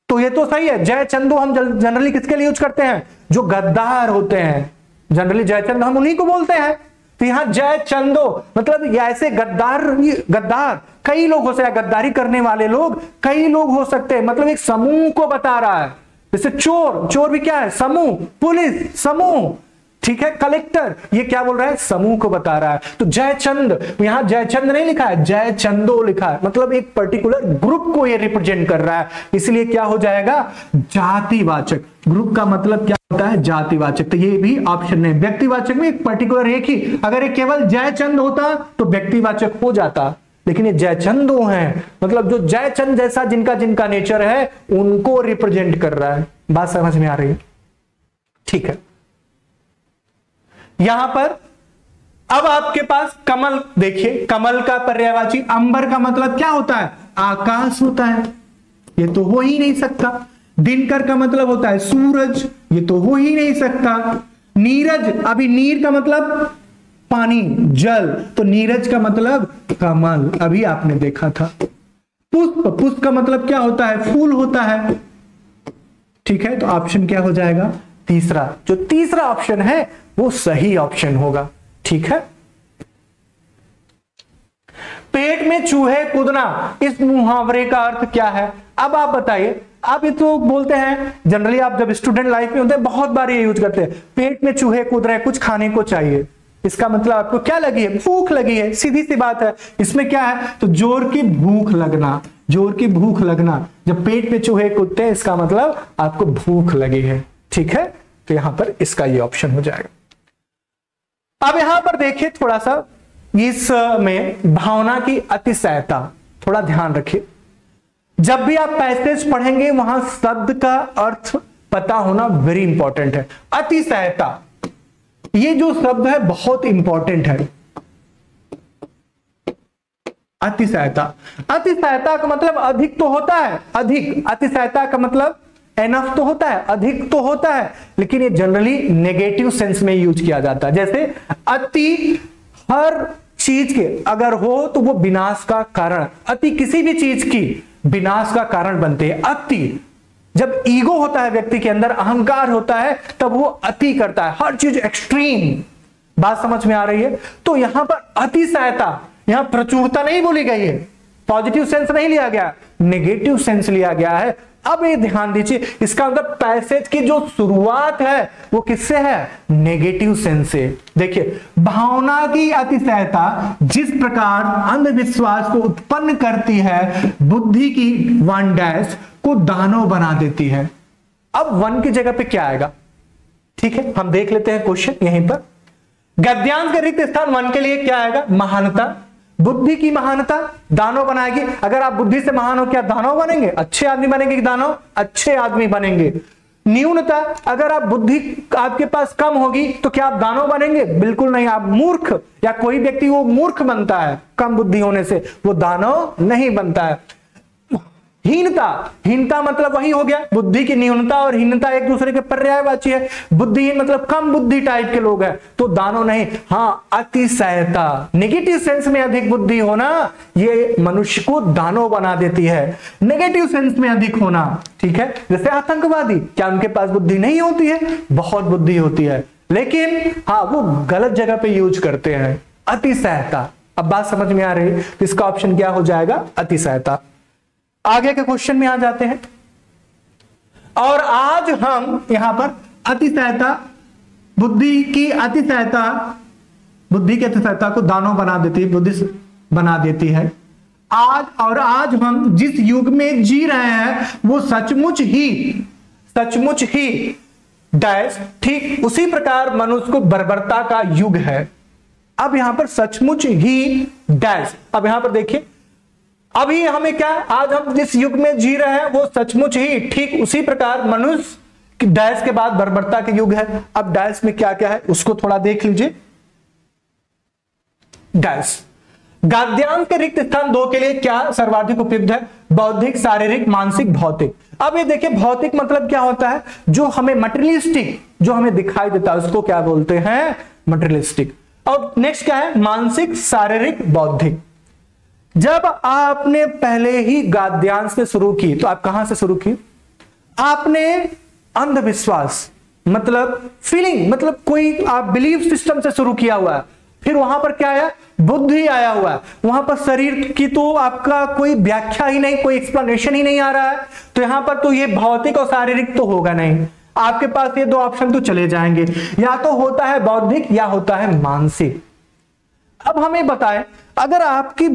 तो ये तो सही है। जयचंदो हम जनरली किसके लिए यूज करते हैं? जो गद्दार होते हैं, जनरली जयचंद हम उन्हीं को बोलते हैं। तो यहां जयचंदो मतलब ऐसे गद्दार कई लोग हो सकते हैं, गद्दारी करने वाले लोग कई लोग हो सकते हैं, मतलब एक समूह को बता रहा है। जैसे चोर भी क्या है? समूह। पुलिस समूह, ठीक है। कलेक्टर, ये क्या बोल रहा है? समूह को बता रहा है। तो जयचंद, यहां जयचंद नहीं लिखा है, जयचंदो लिखा है, मतलब एक पर्टिकुलर ग्रुप को ये रिप्रेजेंट कर रहा है, इसलिए क्या हो जाएगा? जातिवाचक। ग्रुप का मतलब क्या होता है? जातिवाचक। तो ये भी ऑप्शन नहीं। व्यक्तिवाचक में एक पर्टिकुलर एक ही, अगर ये केवल जयचंद होता तो व्यक्तिवाचक हो जाता, लेकिन ये जयचंदो हैं, मतलब जो जयचंद जैसा जिनका नेचर है उनको रिप्रेजेंट कर रहा है। बात समझ में आ रही है? ठीक है। यहां पर अब आपके पास कमल देखिए, कमल का पर्यायवाची अंबर का मतलब क्या होता है? आकाश होता है, ये तो हो ही नहीं सकता। दिनकर का मतलब होता है सूरज, ये तो हो ही नहीं सकता। नीरज, अभी नीर का मतलब पानी, जल, तो नीरज का मतलब कमल, अभी आपने देखा था। पुष्प का मतलब क्या होता है? फूल होता है। ठीक है, तो ऑप्शन क्या हो जाएगा? तीसरा। जो तीसरा ऑप्शन है वो सही ऑप्शन होगा। ठीक है। पेट में चूहे कूदना, इस मुहावरे का अर्थ क्या है? अब आप बताइए। आप ये तो बोलते हैं, जनरली आप जब स्टूडेंट लाइफ में होते हैं बहुत बार ये यूज करते हैं, पेट में चूहे कूद रहे हैं, कुछ खाने को चाहिए। इसका मतलब आपको क्या लगी है? भूख लगी है, सीधी सी बात है। इसमें क्या है? तो जोर की भूख लगना, जोर की भूख लगना। जब पेट में चूहे कूदते हैं इसका मतलब आपको भूख लगी है। ठीक है, तो यहां पर इसका ये ऑप्शन हो जाएगा। अब यहां पर देखिए थोड़ा सा, इस में भावना की अतिशयता, थोड़ा ध्यान रखिए। जब भी आप पैसेज पढ़ेंगे वहां शब्द का अर्थ पता होना वेरी इंपॉर्टेंट है। अतिशयता, ये जो शब्द है बहुत इंपॉर्टेंट है। अतिशयता, अतिशयता का मतलब अधिक तो होता है, अधिक। अतिशयता का मतलब एनफ तो होता है, अधिक तो होता है, लेकिन ये जनरली नेगेटिव सेंस में यूज किया जाता है। जैसे अति हर चीज के अगर हो तो वो विनाश का कारण, अति किसी भी चीज की विनाश का कारण बनते हैं। अति, जब ईगो होता है व्यक्ति के अंदर, अहंकार होता है, तब वो अति करता है, हर चीज एक्सट्रीम। बात समझ में आ रही है? तो यहां पर अतिशयता, यहां प्रचुरता नहीं बोली गई है, पॉजिटिव सेंस नहीं लिया गया, नेगेटिव सेंस लिया गया है। अब ये ध्यान दीजिए, इसका मतलब पैसेज की जो शुरुआत है वो किससे है? नेगेटिव सेंस से। देखिए, भावना की अतिशयता जिस प्रकार अंधविश्वास को उत्पन्न करती है, बुद्धि की वन डैश को दानव बना देती है। अब वन की जगह पे क्या आएगा? ठीक है, हम देख लेते हैं क्वेश्चन यहीं पर। गद्यांश के रिक्त स्थान वन के लिए क्या आएगा? महानता, बुद्धि की महानता दानव बनाएगी। अगर आप बुद्धि से महान हो, क्या दानव बनेंगे? अच्छे आदमी बनेंगे कि दानव? अच्छे आदमी बनेंगे। न्यूनता, अगर आप बुद्धि आपके पास कम होगी तो क्या आप दानव बनेंगे? बिल्कुल नहीं, आप मूर्ख, या कोई व्यक्ति वो मूर्ख बनता है कम बुद्धि होने से, वो दानव नहीं बनता है। हीनता, हीनता मतलब वही हो गया, बुद्धि की न्यूनता और हीनता एक दूसरे के पर्यायवाची है। बुद्धिहीन मतलब कम बुद्धि टाइप के लोग हैं, तो दानव नहीं। हाँ, अतिशयता, नेगेटिव सेंस में अधिक बुद्धि होना, ये मनुष्य को दानव बना देती है। नेगेटिव सेंस में अधिक होना, ठीक है, जैसे आतंकवादी, क्या उनके पास बुद्धि नहीं होती है? बहुत बुद्धि होती है, लेकिन हाँ, वो गलत जगह पे यूज करते हैं। अतिशयता, अब बात समझ में आ रही है? इसका ऑप्शन क्या हो जाएगा? अतिशयता। आगे के क्वेश्चन में आ जाते हैं, और आज हम यहां पर अतिशयता, बुद्धि की अतिशयता, बुद्धि की अतिशयता को दानव बना देती है, बुद्धि बना देती है। आज हम जिस युग में जी रहे हैं वो सचमुच ही डैश ठीक उसी प्रकार मनुष्य को बर्बरता का युग है। अब यहां पर सचमुच ही डैश, अब यहां पर देखिए, अभी हमें क्या, आज हम जिस युग में जी रहे हैं वो सचमुच ही ठीक उसी प्रकार मनुष्य डैश के बाद बर्बरता के युग है। अब डैश में क्या क्या है उसको थोड़ा देख लीजिए। डैश, गद्यांश के रिक्त स्थान 2 के लिए क्या सर्वाधिक उपयुक्त है? बौद्धिक, शारीरिक, मानसिक, भौतिक। अब ये देखिए, भौतिक मतलब क्या होता है? जो हमें मटेरियलिस्टिक, जो हमें दिखाई देता है उसको क्या बोलते हैं? मटेरियलिस्टिक। और नेक्स्ट क्या है? मानसिक, शारीरिक, बौद्धिक। जब आपने पहले ही गद्यांश से शुरू की, तो आप कहां से शुरू की? आपने अंधविश्वास मतलब फीलिंग, मतलब कोई आप बिलीफ सिस्टम से शुरू किया हुआ है। फिर वहां पर क्या आया? बुद्धि आया हुआ है। वहां पर शरीर की तो आपका कोई व्याख्या ही नहीं, कोई एक्सप्लेनेशन ही नहीं आ रहा है, तो यहां पर तो ये भौतिक और शारीरिक तो होगा नहीं। आपके पास ये 2 ऑप्शन तो चले जाएंगे, या तो होता है बौद्धिक या होता है मानसिक। अब हमें बताएं, अगर आपकी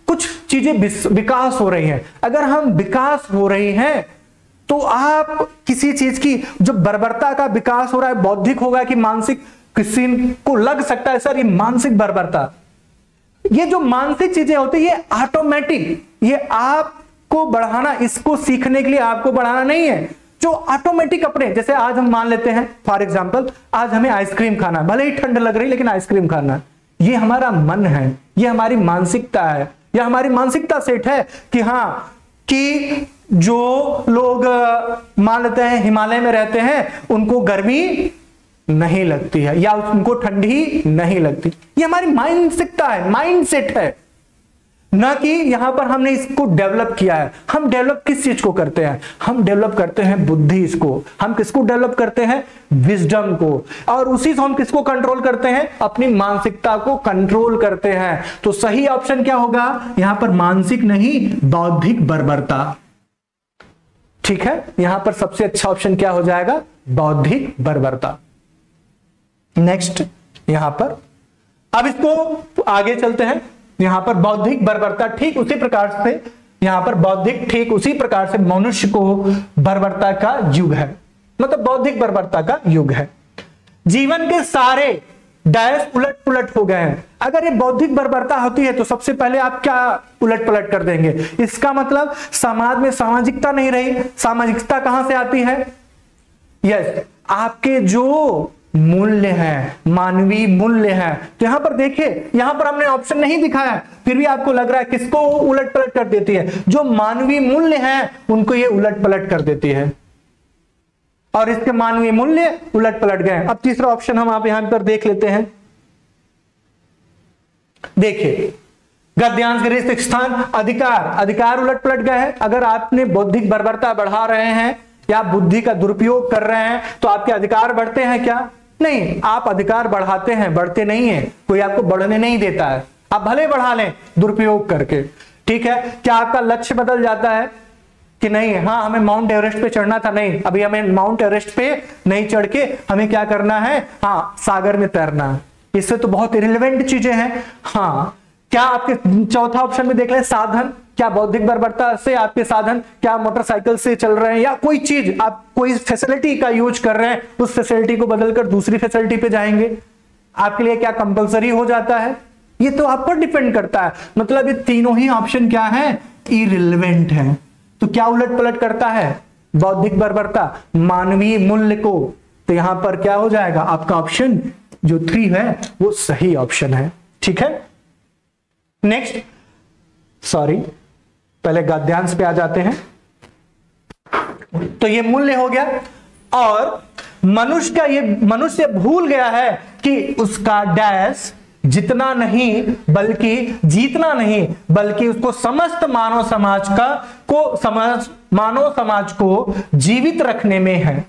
कुछ चीजें विकास हो रही हैं, अगर हम विकास हो रही हैं, तो आप किसी चीज की जो बर्बरता का विकास हो रहा है, बौद्धिक होगा कि मानसिक? किसी को लग सकता है सर ये मानसिक बर्बरता। ये जो मानसिक चीजें होती है ये ऑटोमेटिक, ये आपको बढ़ाना, इसको सीखने के लिए आपको बढ़ाना नहीं है, जो ऑटोमेटिक अपने, जैसे आज हम मान लेते हैं फॉर एग्जांपल, आज हमें आइसक्रीम खाना है, भले ही ठंड लग रही लेकिन आइसक्रीम खाना है, ये हमारा मन है, ये हमारी मानसिकता है, ये हमारी मानसिकता सेट है कि हाँ, कि जो लोग मान लेते हैं हिमालय में रहते हैं उनको गर्मी नहीं लगती है या उनको ठंडी नहीं लगती, ये हमारी मानसिकता है, माइंडसेट है, ना कि यहां पर हमने इसको डेवलप किया है। हम डेवलप किस चीज को करते हैं? हम डेवलप करते हैं बुद्धि इसको। हम किसको डेवलप करते हैं? विजडम को। और उसी से हम किसको कंट्रोल करते हैं? अपनी मानसिकता को कंट्रोल करते हैं। तो सही ऑप्शन क्या होगा यहां पर? मानसिक नहीं, बौद्धिक बर्बरता। ठीक है, यहां पर सबसे अच्छा ऑप्शन क्या हो जाएगा? बौद्धिक बर्बरता। नेक्स्ट यहां पर, अब इसको आगे चलते हैं। यहां पर बौद्धिक बर्बरता ठीक उसी प्रकार से, यहां पर बौद्धिक ठीक उसी प्रकार से मनुष्य को बर्बरता का युग है, मतलब बौद्धिक बर्बरता का युग है। जीवन के सारे डैश उलट पुलट हो गए हैं। अगर ये बौद्धिक बर्बरता होती है तो सबसे पहले आप क्या उलट पलट कर देंगे? इसका मतलब समाज में सामाजिकता नहीं रही। सामाजिकता कहां से आती है? यस, आपके जो मूल्य है, मानवीय मूल्य है। तो यहां पर देखिए, यहां पर हमने ऑप्शन नहीं दिखाया, फिर भी आपको लग रहा है किसको उलट पलट कर देती है? जो मानवीय मूल्य है उनको ये उलट पलट कर देती है, और इसके मानवीय मूल्य उलट पलट गए। अब तीसरा ऑप्शन हम आप यहां पर देख लेते हैं। देखिए गद्यांश के रिक्त स्थान अधिकार, अधिकार उलट पलट गए हैं। अगर आपने बौद्धिक बर्बरता बढ़ा रहे हैं या बुद्धि का दुरुपयोग कर रहे हैं तो आपके अधिकार बढ़ते हैं क्या? नहीं, आप अधिकार बढ़ाते हैं, बढ़ते नहीं है। कोई आपको बढ़ने नहीं देता है, आप भले बढ़ा लें दुरुपयोग करके। ठीक है, क्या आपका लक्ष्य बदल जाता है कि नहीं? हाँ, हमें माउंट एवरेस्ट पे चढ़ना था, नहीं अभी हमें माउंट एवरेस्ट पे नहीं चढ़ के हमें क्या करना है? हाँ, सागर में तैरना है। इससे तो बहुत इरिलेवेंट चीजें हैं। हाँ, क्या आपके चौथा ऑप्शन में देख लें साधन, क्या बौद्धिक बर्बरता से आपके साधन क्या मोटरसाइकिल से चल रहे हैं या कोई चीज आप कोई फैसिलिटी का यूज कर रहे हैं, उस फैसिलिटी को बदलकर दूसरी फैसिलिटी पे जाएंगे, आपके लिए क्या कंपलसरी हो जाता है? ये तो आप पर डिपेंड करता है। मतलब ये तीनों ही ऑप्शन क्या है? इरिलेवेंट है। तो क्या उलट पलट करता है? बौद्धिक बर्बरता मानवीय मूल्य को। तो यहां पर क्या हो जाएगा? आपका ऑप्शन जो 3 है वो सही ऑप्शन है। ठीक है, नेक्स्ट, सॉरी पहले गद्यांश पे आ जाते हैं। तो ये मूल्य हो गया, और मनुष्य भूल गया है कि उसका डैश जितना नहीं बल्कि जीतना नहीं, बल्कि उसको समस्त मानव समाज को जीवित रखने में है।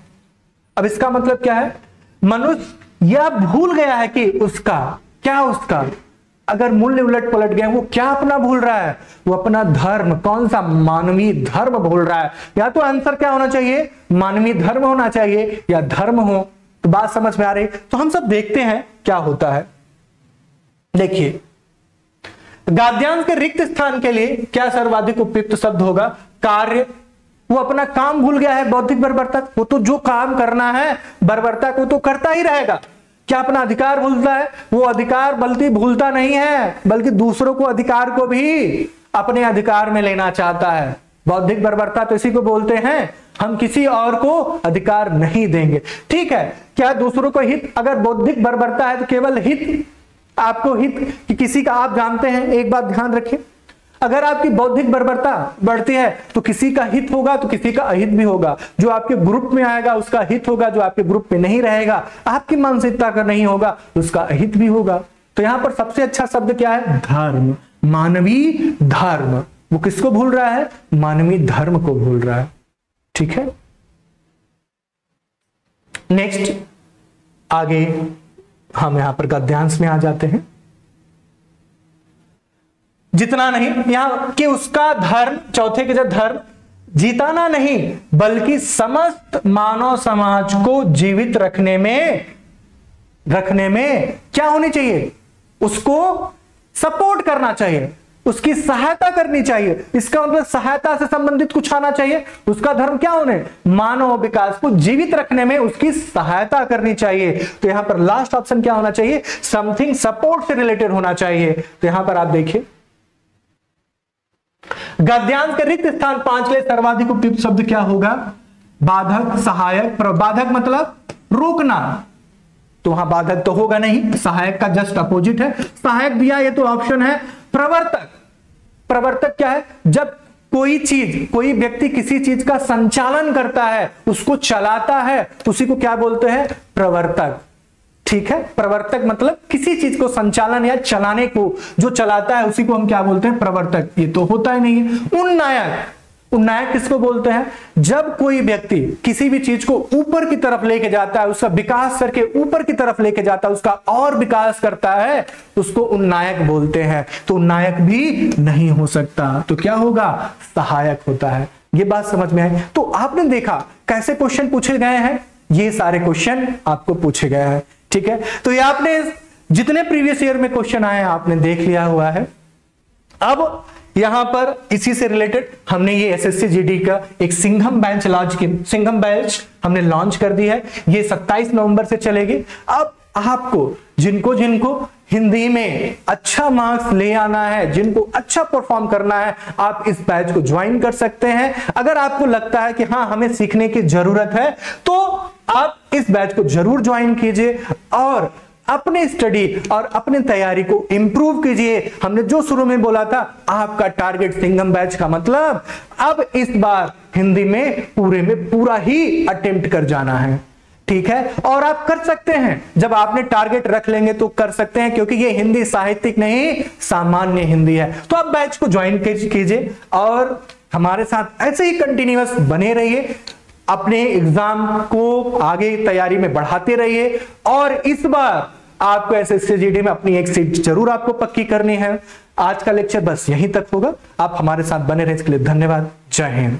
अब इसका मतलब क्या है? मनुष्य यह भूल गया है कि उसका अगर मूल्य उलट पलट गए, वो क्या अपना भूल रहा है? वो अपना धर्म, कौन सा? मानवीय धर्म भूल रहा है। या तो आंसर क्या होना चाहिए? मानवीय धर्म होना चाहिए या धर्म हो। तो बात समझ में आ रही? तो हम सब देखते हैं क्या होता है। देखिए, गद्यांश के रिक्त स्थान के लिए क्या सर्वाधिक उपयुक्त शब्द होगा? कार्य। वो अपना काम भूल गया है, बौद्धिक बर्बरता। वो तो जो काम करना है बर्बरता को तो करता ही रहेगा। क्या अपना अधिकार भूलता है? वो अधिकार बल्कि भूलता नहीं है, बल्कि दूसरों को अधिकार को भी अपने अधिकार में लेना चाहता है। बौद्धिक बर्बरता तो इसी को बोलते हैं, हम किसी और को अधिकार नहीं देंगे। ठीक है, क्या दूसरों को हित? अगर बौद्धिक बर्बरता है तो केवल हित, आपको हित कि किसी का, आप जानते हैं, एक बात ध्यान रखें, अगर आपकी बौद्धिक बर्बरता बढ़ती है तो किसी का हित होगा तो किसी का अहित भी होगा। जो आपके ग्रुप में आएगा उसका हित होगा, जो आपके ग्रुप में नहीं रहेगा, आपकी मानसिकता का नहीं होगा, उसका अहित भी होगा। तो यहां पर सबसे अच्छा शब्द क्या है? धर्म, मानवीय धर्म। वो किसको भूल रहा है? मानवीय धर्म को भूल रहा है। ठीक है, नेक्स्ट आगे हम यहां पर गद्यांश में आ जाते हैं। जितना नहीं, यहां कि उसका धर्म, चौथे के जब धर्म जीताना नहीं बल्कि समस्त मानव समाज को जीवित रखने में क्या होनी चाहिए? उसको सपोर्ट करना चाहिए, उसकी सहायता करनी चाहिए। इसका मतलब सहायता से संबंधित कुछ आना चाहिए। उसका धर्म क्या होने? मानव विकास को जीवित रखने में उसकी सहायता करनी चाहिए। तो यहां पर लास्ट ऑप्शन क्या होना चाहिए? समथिंग सपोर्ट से रिलेटेड होना चाहिए। तो यहां पर आप देखिए, गद्यांश के रिक्त स्थान 5 ले सर्वाधिक उपयुक्त शब्द क्या होगा? बाधक, सहायक। बाधक मतलब रोकना, तो वहां बाधक तो होगा नहीं, सहायक का जस्ट अपोजिट है। सहायक दिया, ये तो ऑप्शन है। प्रवर्तक, प्रवर्तक क्या है? जब कोई व्यक्ति किसी चीज का संचालन करता है, उसको चलाता है, उसी को क्या बोलते हैं? प्रवर्तक। ठीक है, प्रवर्तक मतलब किसी चीज को संचालन या चलाने को जो चलाता है उसी को हम क्या बोलते हैं? प्रवर्तक। ये तो होता ही नहीं है। उन्नायक किसको बोलते हैं? जब कोई व्यक्ति किसी भी चीज को ऊपर की तरफ लेके जाता है, उसका विकास करके ऊपर की तरफ लेके जाता है, उसका और विकास करता है, उसको उन्नायक बोलते हैं। तो उन्नायक भी नहीं हो सकता, तो क्या होगा? सहायक होता है। ये बात समझ में आई? तो आपने देखा कैसे क्वेश्चन पूछे गए हैं, ये सारे क्वेश्चन आपको पूछे गए हैं। ठीक है, तो ये आपने जितने प्रीवियस ईयर में क्वेश्चन आए हैं आपने देख लिया हुआ है। अब यहां पर इसी से रिलेटेड हमने ये एसएससी जीडी का एक सिंघम बैच हमने लॉन्च कर दी है। ये 27 नवंबर से चलेगी। अब आपको जिनको हिंदी में अच्छा मार्क्स ले आना है, जिनको अच्छा परफॉर्म करना है, आप इस बैच को ज्वाइन कर सकते हैं। अगर आपको लगता है कि हाँ हमें सीखने की जरूरत है तो आप इस बैच को जरूर ज्वाइन कीजिए और अपने स्टडी और अपने तैयारी को इंप्रूव कीजिए। हमने जो शुरू में बोला था, आपका टारगेट सिंघम बैच का मतलब अब इस बार हिंदी में पूरा ही अटेम्प्ट कर जाना है। ठीक है, और आप कर सकते हैं, जब आपने टारगेट रख लेंगे तो कर सकते हैं, क्योंकि ये हिंदी साहित्यिक नहीं सामान्य हिंदी है। तो आप बैच को ज्वाइन कीजिए और हमारे साथ ऐसे ही कंटिन्यूअस बने रहिए, अपने एग्जाम को आगे तैयारी में बढ़ाते रहिए, और इस बार आपको एसएससी जीडी में अपनी एक सीट जरूर आपको पक्की करनी है। आज का लेक्चर बस यहीं तक होगा। आप हमारे साथ बने रहें, इसके लिए धन्यवाद। जय हिंद।